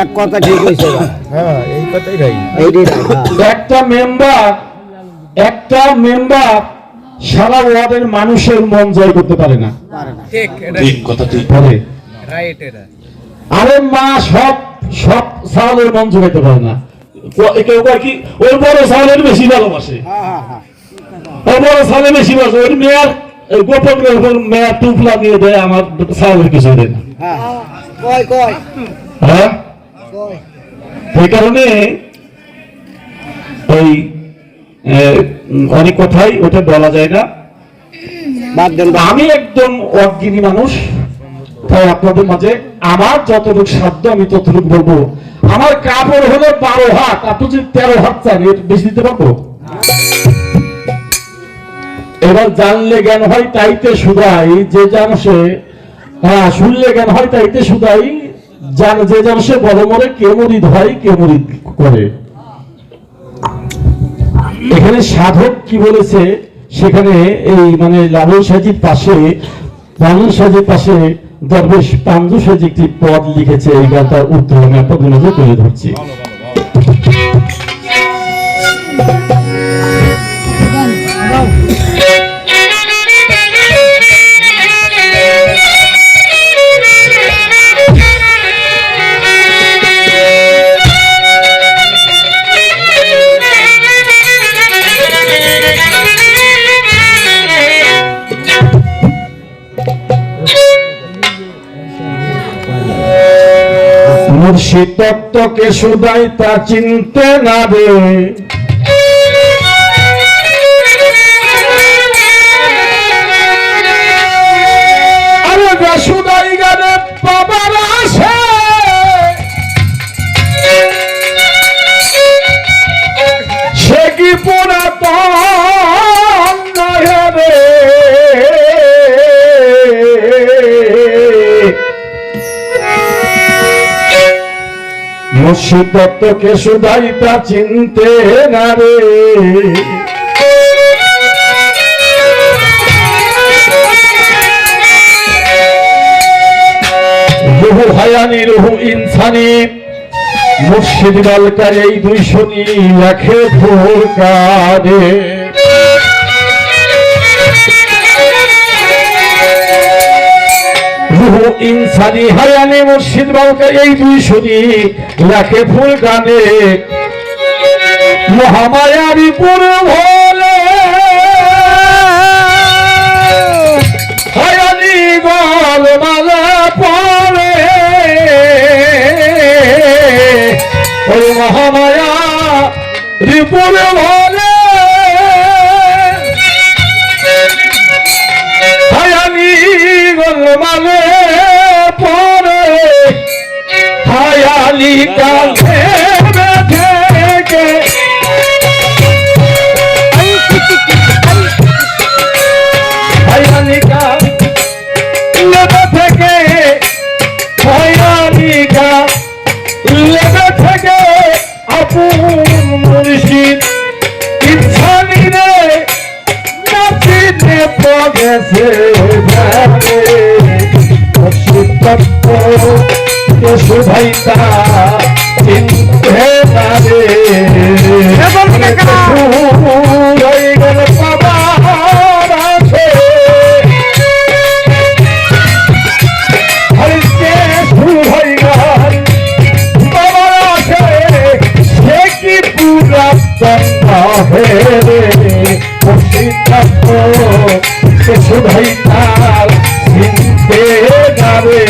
এক কথা ঠিক হইছে হ্যাঁ এই কথাই রাই এইটাই একটা মেম্বার সারা ওয়ার্ডের মানুষের মন জয় করতে পারে না ঠিক কথা ঠিক পারে রাইট এটা আরে মা সব সালের মন জোগাইতে পারে না কেউ কয় কি ওই বড় সালের বেশি ভালোবাসে ওই বড় সালে বেশি ভালোবাসে ওই মেয়ার গোপন মেয়ার টুপ লাগিয়ে দেয় আমার সালের কিছু দেয় না হ্যাঁ এই কারণে ওই অনেক কথাই ওটা বলা যায় না আমি একদম অজ্ঞানী মানুষ তাই আপনাদের মাঝে আমার যতটুকু সাধ্য আমি ততটুকু বলবো আমার কাপড় হলো 12 হাত আপনি যদি 13 হাত চান এর বেশি দিতে পারবো এবার জানলে জ্ঞান হয় তাইতে শুধাই যে জানসে হ্যাঁ শুনলে জ্ঞান হয় তাইতে শুধাই জান যে জানসে বড় মরে কে মরিদ হয় কে মরিদ করে এখানে সাধক কি বলেছে সেখানে এই মানে লাবণ সাজির পাশে পাঞ্জু সাজে পাশে দরবেশ পাঞ্জু সাজে একটি পদ লিখেছে, এই গানটার উত্তর আমি আপনাদের মাঝে তুলে ধরছি। মুর্শিদ তত্ত্বকে সুদাই তা চিনতে না রে, আরে সুদাই গানে বাবার আসে, সে কি পুরাতন নয় রে। মুর্শিদ তত্ত্বকে সুদাই তা চিনতে না রে, রুহু হায়ানি রুহু ইনসানি মুর্শিদ বালকার এই দুই শনি লেখে ফুরকানে। রুহু ইনসানি হায়ানি মুর্শিদ বালকার এই দুই শনি লেখে ফুরকানে। মহামায়ারি পুর ভোলে হায়ানি গল মালা পরে, ওই মহামায়া রিপুর ভোলে হায়ানি গল মালে পরে, হায়ালি কালে থেকে হায়ালি কালে থেকে হায়ালি কালে থেকে আপন মুর্শিদ ইনসানি রে নাচিতে পগেছে ভাবে। মুর্শিদ তত্ত্বকে সুধাই তা চিনতে না রে, সুরাই গেল বাবার আছে, হরিকে সুরাই গেল বাবার আছে, সে কি পুরাতন নহে রে। মুর্শিদ তত্ত্বকে সুধাই তা চিনতে না রে।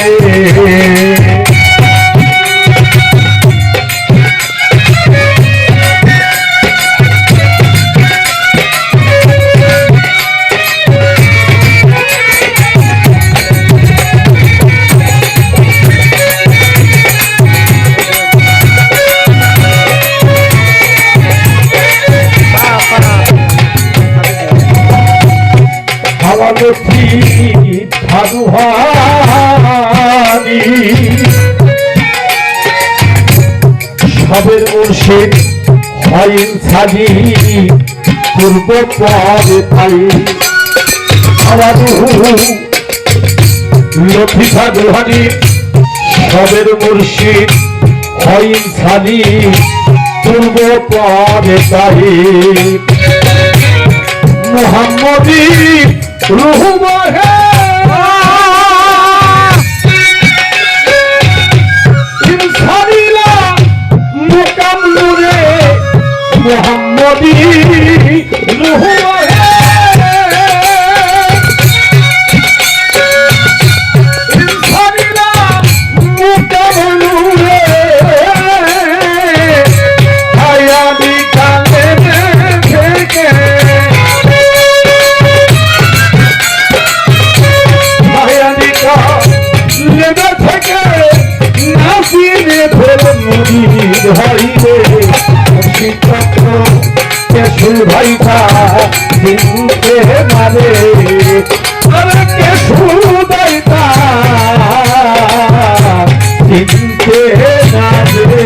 সবের মুর্শিদ হয় ইনসানি পূর্ব পরে পাই। আমার লতিফা রুহানি সবের মুর্শিদ হয় ইনসানি পূর্ব পরে পাই। মুহাম্মদি রুহু বহে ইনসানিলা মুকাম নূরে, মুহাম্মদি রুহু বহে ইনসানিলা মুকাম নূরে, হায়ানি কালে থেকে হইবে। মুর্শিদ তত্ত্বকে সুধাই তা চিনতে না রে, আরে কে সুধাই তা চিনতে না রে।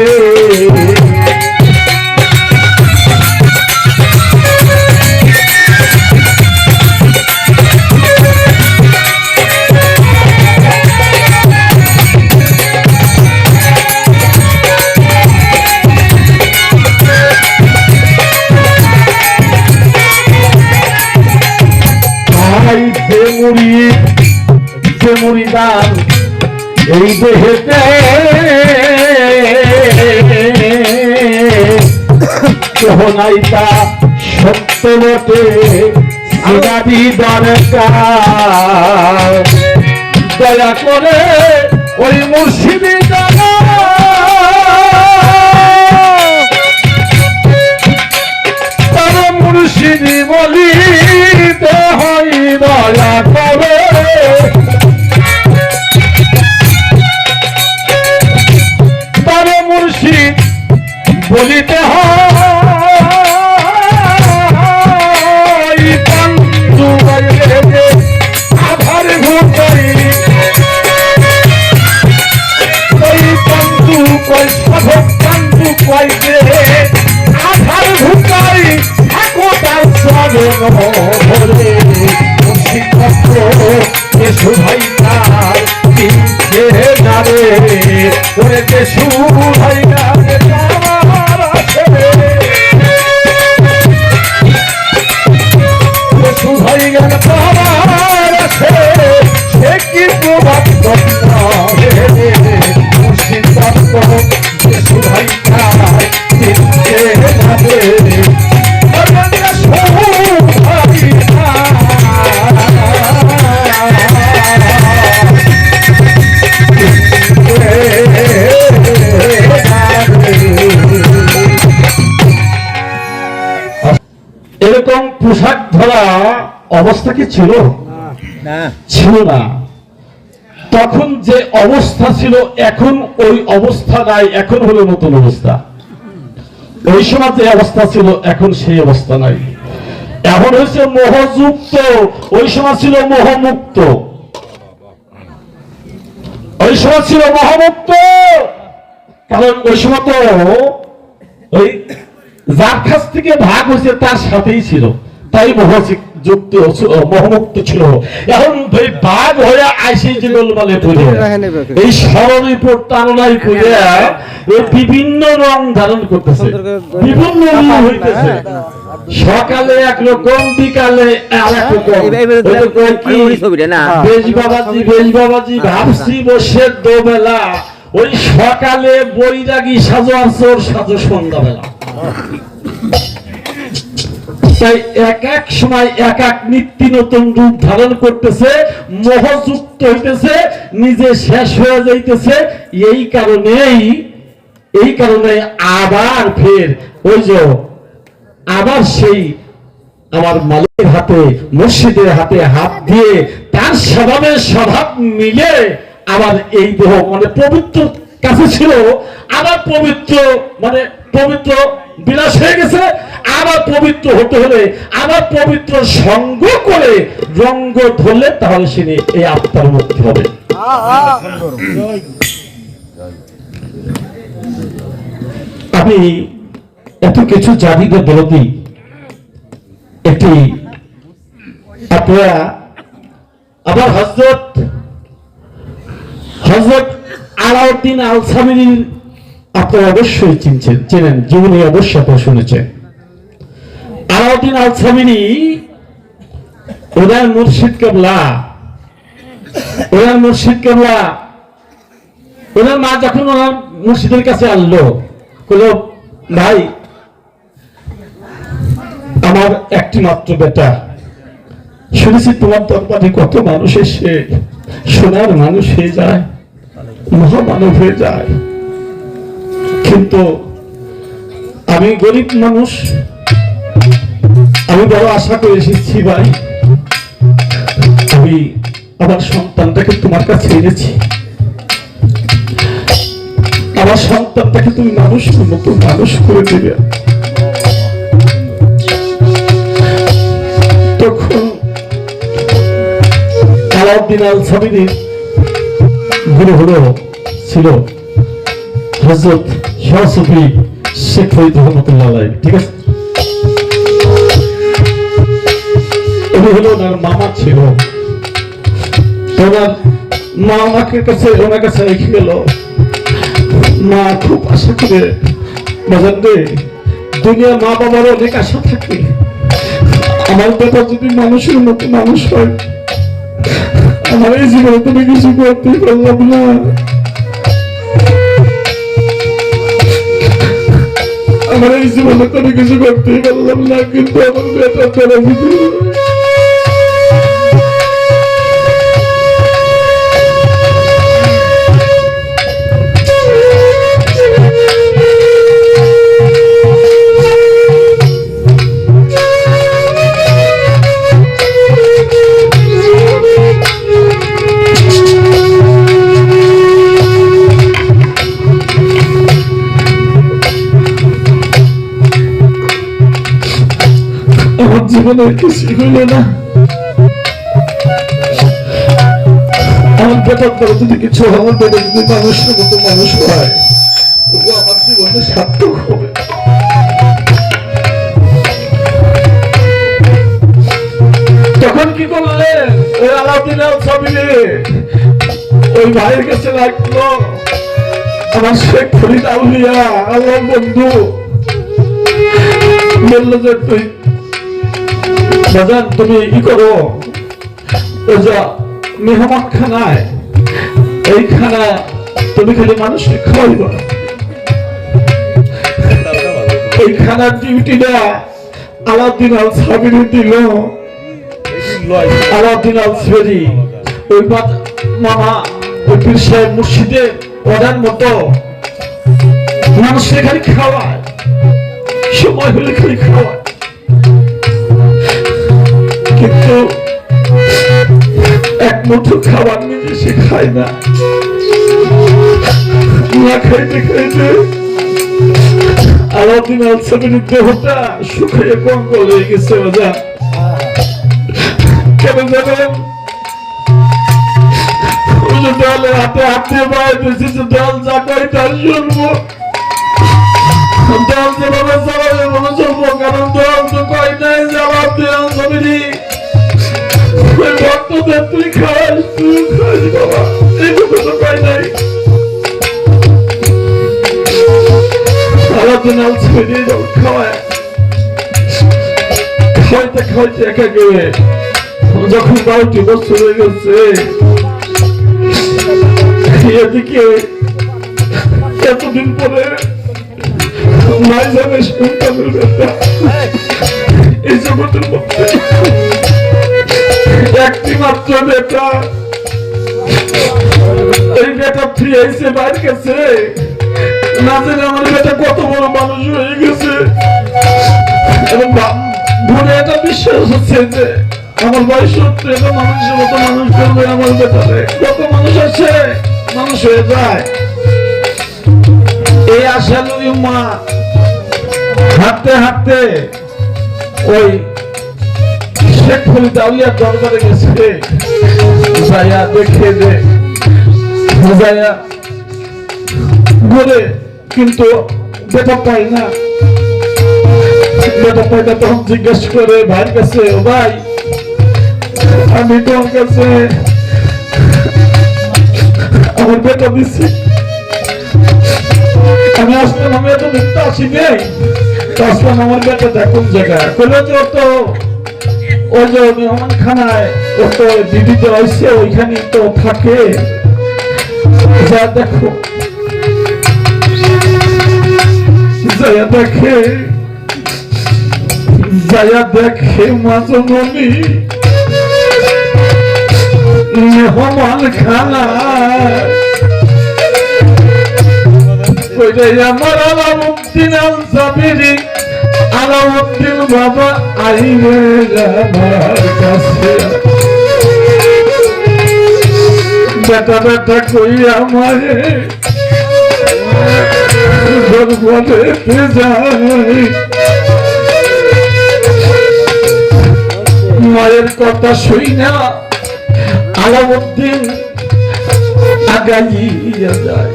মুর্শিদ যে মুরিদান এই দেহেতে কেহ নাই তা সত্য বটে আগামী দরকার দয়া করে ওই মুর্শিদি জানা তার মুর্শিদি বলিতে হয় দয়া করে তার মুর্শিদ বলিতে হয় পান্তু বাইরে আধার ঘুরতাই ওই পান্তু কই সাধক পান্তু কইতে আধার ঘুরতাই থাকো তার চরণ ধরে মুর্শিদ এসো ভাই তার কিনতে যাবে ওরে এসো ভাই যাবে আমার আছে এসো ভাই গান আমার আছে সে কি প্রভাব মুর্শিদ তত্ত্ব এসো ভাই তার কিনতে যাবে এরকম পোশাক ধরা অবস্থা কি ছিল? ছিল না। তখন যে অবস্থা ছিল এখন ওই অবস্থা নাই, এখন হলো নতুন অবস্থা। ওই সময় যে অবস্থা ছিল এখন সেই অবস্থা নাই, এখন হয়েছে মোহযুক্ত, ওই সময় ছিল মোহমুক্ত। ওই সময় ছিল মোহমুক্ত, কারণ ওই সময় তো ওই যার কাছ থেকে ভাগ হয়েছে তার সাথেই ছিল, তাই মোহযুক্ত মোহমুক্ত ছিল। এখন ভাগ হয়ে আইসি যে গোলমালে পড়ে এই স্মরণে প্রতারণায় পড়ে বিভিন্ন রং ধারণ করতেছে, বিভিন্ন রূপ হইতেছে। সকালে একরকম, বিকালে বেশ বাবাজি ভাবছি বসে দোবেলা, ওই সকালে বৈরাগী সাজো আসর সাজো সন্ধ্যাবেলা। তাই এক এক সময় এক এক নিত্য নতুন রূপ ধারণ করতেছে, মোহযুক্ত হইতেছে, নিজে শেষ হয়ে যাইতেছে। এই কারণে আবার ফের ওই যে আবার সেই আমার মালিকের হাতে, মুর্শিদের হাতে হাত দিয়ে তার স্বভাবের স্বভাব মিলে আবার এই দেহ মানে পবিত্র কাছে ছিল, আবার পবিত্র মানে পবিত্র বিনাশ হয়ে গেছে। আবার পবিত্র হতে হলে আবার পবিত্র সঙ্গ করে রঙ্গ ধরলে তাহলে সে এই আত্মার মুক্তি হবে। আমি এত কিছু জানি না বিরোধী একটি আপনারা আবার হযরত আলাউদ্দিন আল সামিরি আপনারা অবশ্যই চেনেন, জীবনে অবশ্যই আপনারা শুনেছেন। আলাউদ্দিন আল সামিরি ওনার মুর্শিদ কেবলা, ওনার মা যখন ওনার মুর্শিদের কাছে আনলো, বলল ভাই আমার একটি মাত্র বেটা, শুনেছি তোমার দরবারে কত মানুষ এসে সোনার মানুষ হয়ে যায়, মহামানব হয়ে যায়, কিন্তু আমি গরিব মানুষ, আমি বড় আশা করে এসেছি ভাই, আমি আমার সন্তানটাকে তোমার কাছে এনেছি, আমার সন্তানটাকে তুমি মানুষের মতো মানুষ করে দেবে। তখন আলাউদ্দিন আল সামিরির গুরু ছিল হযরত শাহ সুফি শেখ ফরিদ রহমতুল্লাহ আলাইহি, ঠিক আছে? উনি হলো ওনার মামা ছিল। ওনার মা ওনার কাছে রেখে গেল। মা খুব আশা করে, বাজান রে, দুনিয়া মা বাবার অনেক আশা থাকে, আমার ব্যাপার যদি মানুষের মতো মানুষ হয় আমার এই জীবনে তুমি কিছু করতে পারলাম না। আমার এই জীবনে তুমি কিছু করতে পারলাম না, কিন্তু আমার বেটা তোরা বুঝি আমার জীবনে কিছু হইল না। আমার বেটার দ্বারা যদি কিছু আমার বেটা যদি মানুষের মতো মানুষ হয়, তবু আমার জীবনে সার্থক হবে। তখন কি করলেন? ওই আলাউদ্দিন আল সাবিরি ওই ভাইয়ের কাছে রাখলো। আমার শেখ ফরিদ আউলিয়া আল্লাহর বন্ধু বললো যে তুই বাজান তুমি ই করো, মেহমান খানায় এই খানা তুমি খালি মানুষকে খাওয়াইবা। এই খানার ডিউটিটা আলাউদ্দিন আল সাবিরি দিল। আলাউদ্দিন আল সাবিরি ওই মামা ওই পীর সাহেব মুর্শিদের অর্ডার মতো মানুষকে খালি খাওয়ায়, সময় হলে খালি খাওয়ায়। কিন্তু এক মুঠো খাবার নিজে সে খায় না। না খাইতে খাইতে আলাউদ্দিন আল সাবিরির দেহটা শুকিয়ে কঙ্কাল হয়ে গেছে। বাজার কেন জানেন? দেওয়ালের হাতে হাত দিয়ে বাইরে দিয়েছে যে দেওয়াল যা কয় তার শুনবো, দেওয়াল যেভাবে চালাবে মনে চলবো। কারণ দেওয়াল তো কয় নাই যে আলাউদ্দিন আল সাবিরি ভক্তদের তুই খাস, তুই খাস বাবা, এইটুকু তো কয় নাই। আলাউদ্দিন আল সাবিরি খাওয়ায় খাইতে খাইতে একা গিয়ে যখন 12টি বছর হয়ে গেছে, এদিকে এতদিন পরে মাইজানের সন্তানের বেটা এই জগতের মধ্যে একটি মাত্র বেটা, এই বেটা ফ্রি হয়েছে বাইরে গেছে। না জানি আমার বেটা কত বড় মানুষ হয়ে গেছে। এবং মনে এটা বিশ্বাস হচ্ছে যে আমার বয়স সত্য এটা মানুষের মতো মানুষ করবে আমার বেটারে। কত মানুষ আছে মানুষ হয়ে যায়। এই আশা লই মা হাঁটতে হাঁটতে ওই শেখ ফরিদ আউলিয়ার দরবারে গেছে। যাইয়া দেখে যে যাইয়া ঘুরে, কিন্তু বেটা পাই না। বেটা পাইটা তখন জিজ্ঞেস করে ভাইয়ের কাছে, ও ভাই আমি তোমার কাছে আমার বেটা দিচ্ছি, আমি আসলাম, আমি এত দেখতে আসি নেই, আসলাম আমার বেটাটা কোন জায়গায়? বলে যে তো ওই যে মেহমান খানায় ও তো দিদিতে আসছে, ওইখানে তো থাকে, যা দেখো। যাইয়া দেখে মাজনী মেহমান খানা আমার আলাউদ্দিন আল সাবিরি। আলাউদ্দিন বাবা আইরে আমার কাছে, বেটা বেটা কই আমারে দরবারে যাই। মায়ের কথা শুই না আলাউদ্দিন আগাইয়া যায়।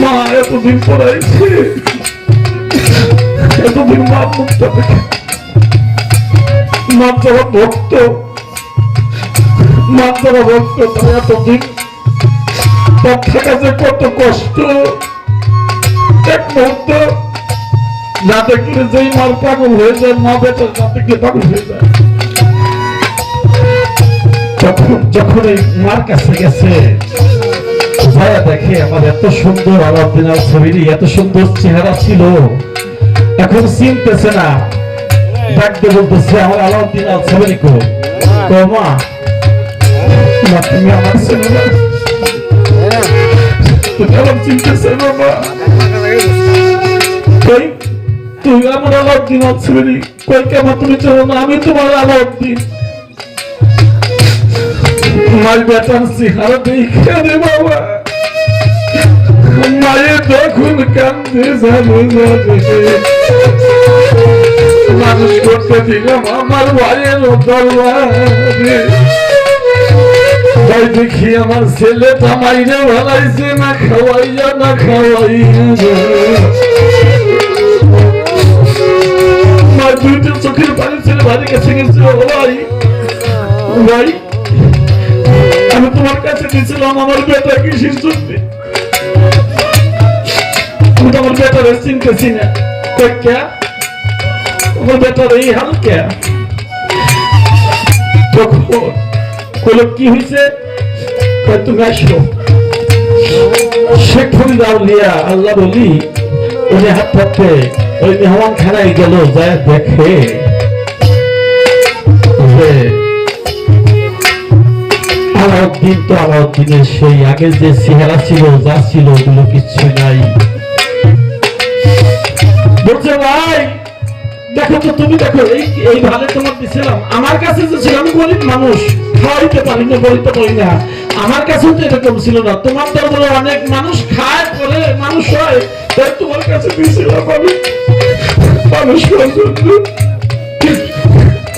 মা এতদিন পড়াইছে, এতদিন মা মুক্ত দেখে, মা যারা ভক্ত, মা যারা ভক্ত তারা এতদিন তার থাকা যে কত কষ্ট। এক মুহূর্ত না দেখলে যেই মার পাগল হয়ে যায়, মা বেটার না দেখলে পাগল হয়ে যায়। তখন যখন এই মার কাছে গেছে ভাইয়া দেখে আমার এত সুন্দর আলাউদ্দিন আল ছবিরি এত সুন্দর চেহারা ছিল, এখন চিনতেছে না, ডাকতে বলতেছে আমার আলাউদ্দিন আল ছবিরি কো মা, তুমি আমার ছেলে না, তুমি আমার চিনতেছে না মা, কই তুই আমার আলাউদ্দিন আল ছবিরি, কই কেমন তুমি চেনো না, আমি তোমার আলাউদ্দিন। মার বেটার চেহারা দেখে রে বাবা, মায়ের তখন কান্দে মানুষ করতে দিলাম আমার ভাইয়ের দরবারে, তাই দেখি আমার ছেলেটা মাইরে ভালাইছে না খাওয়াইয়া না খাওয়াইয়া, মার দুইটা চোখের পানি ছেলে বাড়ি কাছে গেছে। ও ভাই ভাই, আমি তোমার কাছে দিয়েছিলাম আমার বেটা কিসের জন্য, আমি তোমার বেটার চিনতেছি না, আমার বেটার এই হাল কে, কি হয়েছে, তুমি আসো। শেখ ফরিদ আউলিয়া আল্লাহ বলি উনি হাত পাতে ওই মেহমান খানায় গেল, যায় দেখে যে আলাউদ্দিন তো আলাউদ্দিনের সেই আগে যে চেহারা ছিল যা ছিল ওগুলো কিচ্ছু নাই। বলছে ভাই দেখো তো, তুমি দেখো এই ভালে তোমার দিছিলাম, আমার কাছে যে ছিল আমি গরিব মানুষ, খাওয়াইতে পারি না, বলতে পারি না, আমার কাছেও তো এরকম ছিল না, তোমার দরবারে অনেক মানুষ খায় পরে মানুষ হয়, তাই তোমার কাছে দিয়েছিলাম আমি মানুষ হওয়ার জন্য।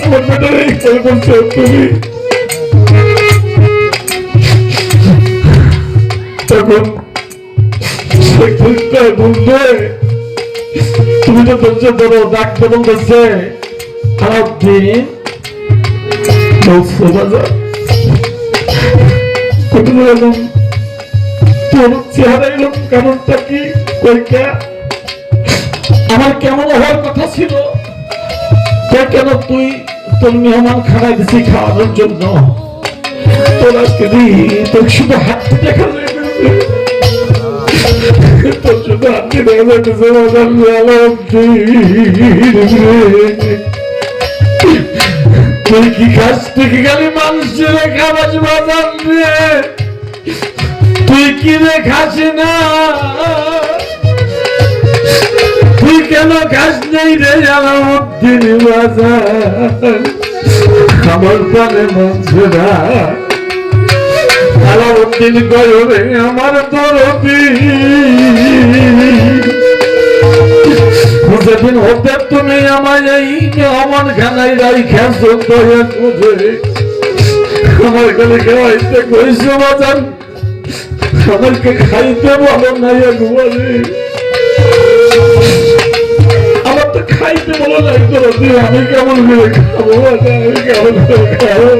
আমার বেটার এই করে বলছো তুমি, তখন বলবে তুমি তো ধৈর্য ধরো, ডাকতে বলতেছে আলাউদ্দিন, বলছো বাজার তোর চেহারা এরকম কারণটা কি, আমার কেমন হওয়ার কথা ছিল, কেন তুই তোর মেহমান খানায় দিছি খাওয়ানোর জন্য, তোর আজকে তোর শুধু হাতটা দেখা যায়, তোর শুধু হাতটি দেখা যাইতেছে, তুই কি খাস, তুই কি খালি মানুষের খাবাস বাজার রে, তুই কি রে খাস না, তুই কেন খাস নেই রে আলাউদ্দিন বাজার, আমার প্রাণে মানছে না, আলাউদ্দিন কয় রে আমার দরদি, যেদিন হতে তুমি আমায় এই মেহমান খানায় রাইখা আমার কালে খাওয়াইতে কইছো বাজান, আমাকে খাইতে বলো নাই একবারে, আমার তো খাইতে বলো নাই দরদি, আমি কেমন করে খাবো, আমি কেমন করে খাবো।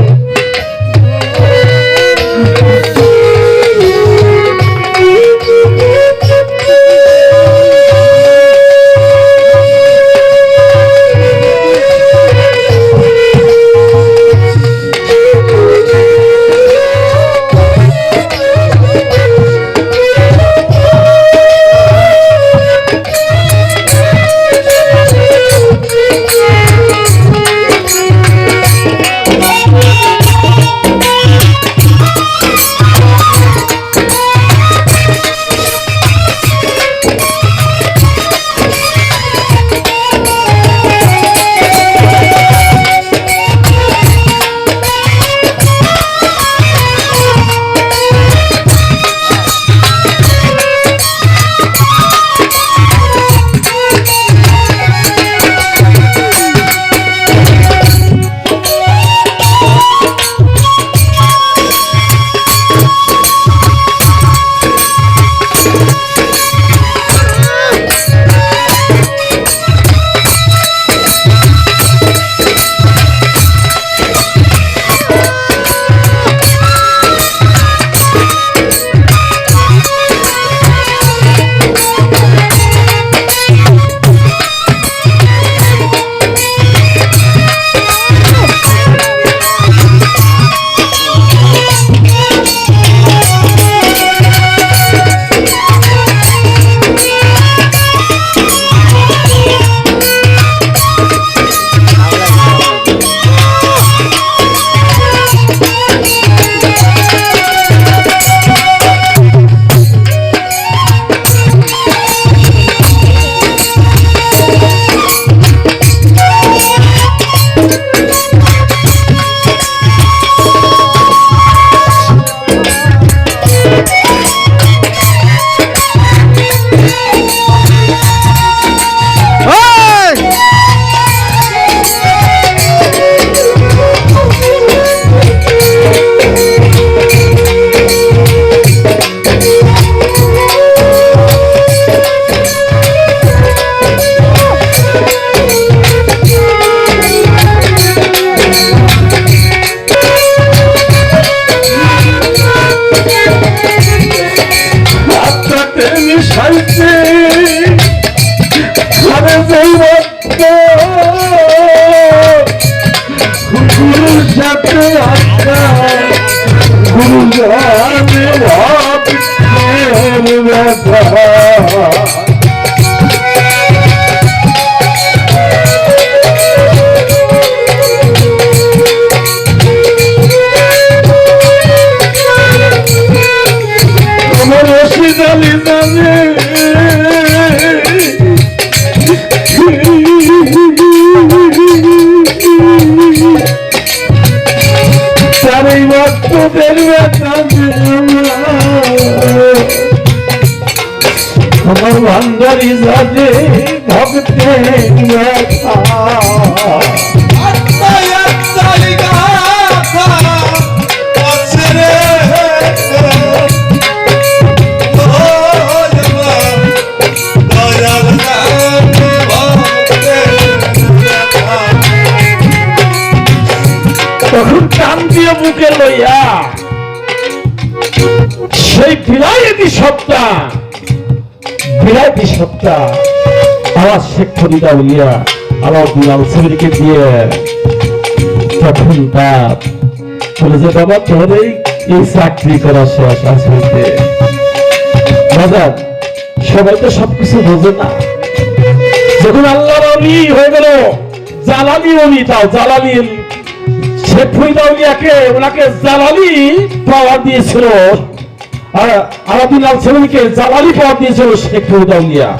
গুরুজনে ভক্তের ব্যথা আমার রশিদ আলী জানে তারই ভক্তদের ব্যথা আমার ভান্ডারি জানে ভক্তের ব্যথা তখন কান দিয়ে বুকে লইয়া সেই বিলাইতি সত্তা আমার শেখ ফরিদা উলিয়া আমার দুলাল ছবিকে দিয়ে তখন তার বলে যে বাবা তোর এই চাকরি করা শেষ আসলে বাজার সবাই তো সবকিছু বোঝে না যখন আল্লাহর অলি হয়ে গেল জালালি অলি তাও জালালি শেখ ফরিদা উলিয়াকে ওনাকে জালালি পাওয়ার দিয়েছিল আর আলাউদ্দিন আল সেলিমকে জালালি পাওয়ার দিয়েছিল শেখ ফরিদা উলিয়া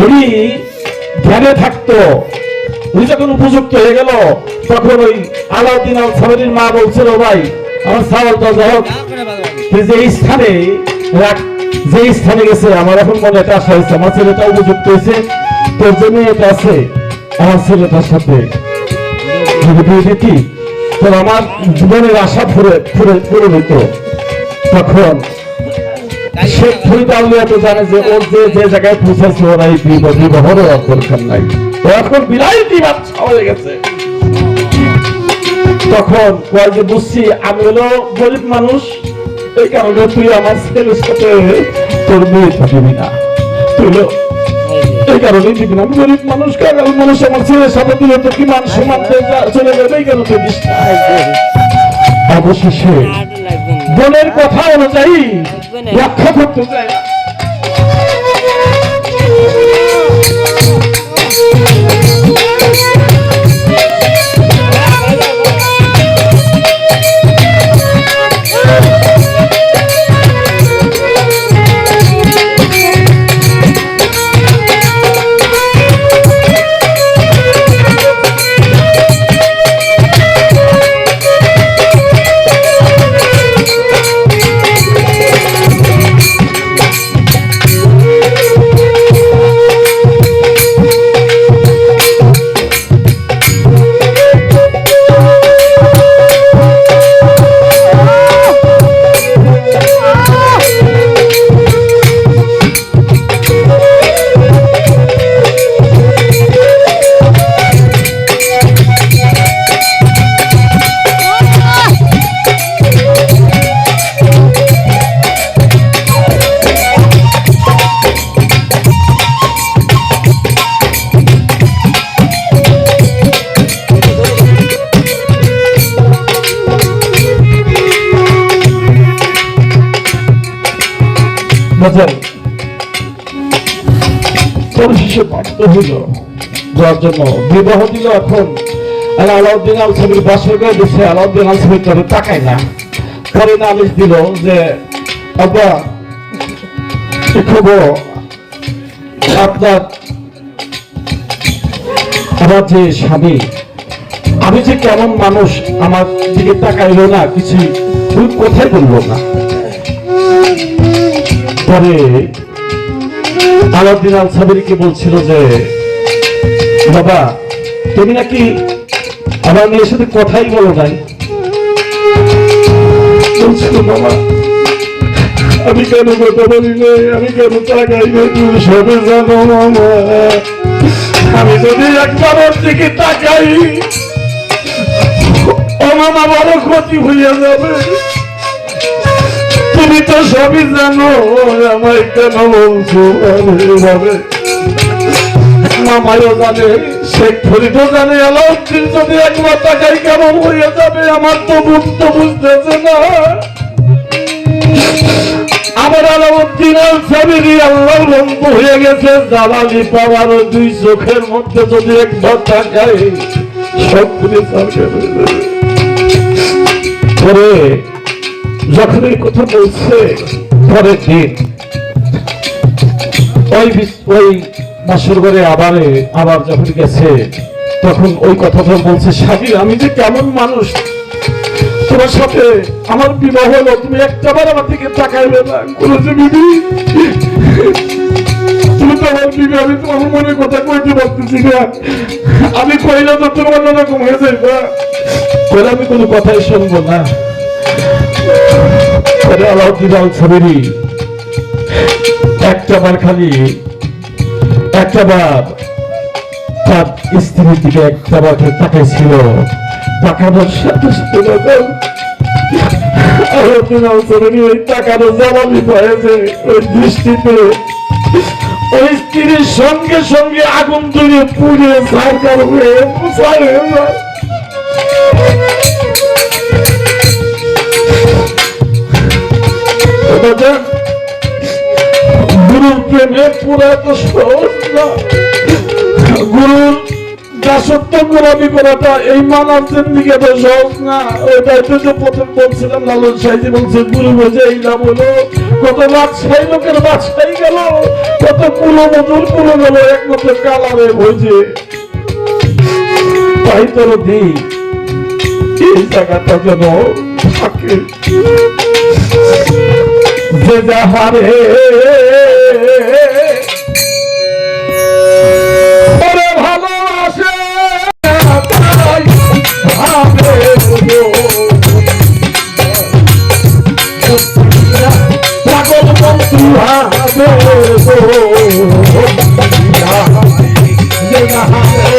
উনি ধ্যানে থাকতো উনি যখন উপযুক্ত হয়ে গেল তখন ওই আলাউদ্দিন আল সেলিমের মা বলছিল ভাই আমার সাওয়ালটা যাই হোক যে স্থানে গেছে আমার এখন মনে একটা আশা হয়েছে আমার ছেলেটা উপযুক্ত হয়েছে তোর জন্য এটা আছে আমার ছেলেটার সাথে তোর আমার জীবনের আশা পুরো হইত তখন শেখ ফরিদা উলিয়া তো জানে যে ওর যে জায়গায় পৌঁছাচ্ছে ওরা এই বিবাহের দরকার নাই ও এখন বিলাইতি বাচ্চা হয়ে গেছে তখন যে বুঝছি আমি হলো গরিব মানুষ এই কারণে তুই আমার ছেলের সাথে তোর মেয়ে থাকবি না তুই এই কারণে দিবি না আমি গরিব মানুষ কারণ মানুষ আমার ছেলের সাথে দিলে তো কি মান সমান চলে যাবে এই কারণে দিস না অবশেষে বোনের কথা অনুযায়ী রক্ষা করতে চায় না পরিশেষে বাধ্য হইল যার জন্য বিবাহ দিল এখন আলাউদ্দিন আল সাবির বাসর করে দিচ্ছে আলাউদ্দিন আল সাবির তবে তাকায় না পরে নালিশ দিল যে আব্বা কি খবর আপনার আমার যে স্বামী আমি যে কেমন মানুষ আমার দিকে তাকাইল না কিছু কোথায় বললো না পরে আলাউদ্দিন আল সাবিরকে বলছিল যে বাবা তুমি নাকি আমার মেয়ের সাথে কথাই বলো নাই বলছিল বাবা আমি কেন কথা বলি নাই আমি কেন তাকাই নাই তুমি সবে জানো মামা আমি যদি একবার ওর দিকে তাকাই ও মামা বড় ক্ষতি হইয়া যাবে তুমি তো সবই জানো আমায় কেন বলছো এভাবে মামাইও জানে, শেখ ফরিদও জানে, আলাউদ্দিন যদি একবার তাকাই কেমন হয়ে যাবে আমার তো বুঝতেছে না। আমার আলাউদ্দিন আল সাবিরি আল্লাহর বন্ধু হয়ে গেছে, জালালি পাওয়ার দুই চোখের মধ্যে যদি একবার তাকাই সব পুড়ে ছাড়বে। পরে যখন এই কথা বলছে, পরের দিন ওই বাসর ঘরে আবার যখন গেছে, তখন ওই কথাটা বলছে, স্বামী আমি যে কেমন মানুষ, তোমার সাথে আমার বিবাহ হলো, তুমি একটাবার আমার দিকে তাকাইবে না। বলেছে বিবি তুমি তো আমার বিবি, আমি তোমার মনের কথা কইতে পারতেছি না, আমি কইলে তো তুমি অন্যরকম হয়ে যাইবা, বলে আমি কোনো কথাই শুনবো না। পরে আলাউদ্দিন আল সাবিরি একটাবার তার স্ত্রীর দিকে একটাবার তাকাইছিল, তাকানোর সাথে সাথে আলাউদ্দিন আল সাবিরি ওই তাকানো জ্বালানি হয়েছে, ওই দৃষ্টিতে ওই স্ত্রীর সঙ্গে সঙ্গে আগুন ধরে পুড়ে সারকার হয়ে মুছাই হয়ে যায়। গুরুর প্রেমে পুরা তো সহজ না, গুরুর দাসত্ব গোলামি করাটা এই মানব জিন্দিগি তো সহজ না। ওইটাই তো যে প্রথম বলছিলাম, লালন সাহেজি বলছে গুরু বোঝে এই নাম হলো, কত বাদশাহী লোকের বাদশাহী গেল, কত কুলমজুর কুলো গেল একমাত্র কালারে বোঝে। তাই তোর দিক এই জায়গাটা যেন থাকে, যে যাহারে ভালোবাসে তাই ভাবে পাগল বন্ধু ভাবে যে যাহারে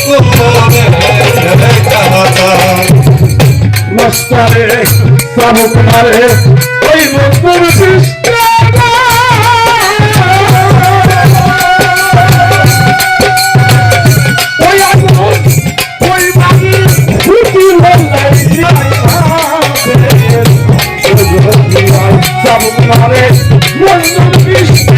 Oh শামুক মারে ওই বন্ধুর কৃষ্ণ ওই আগুন ওই বাড়ি ফুটি হলাই শামুক মারে বন্ধুর কৃষ্ণ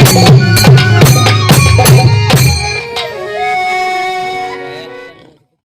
Oh,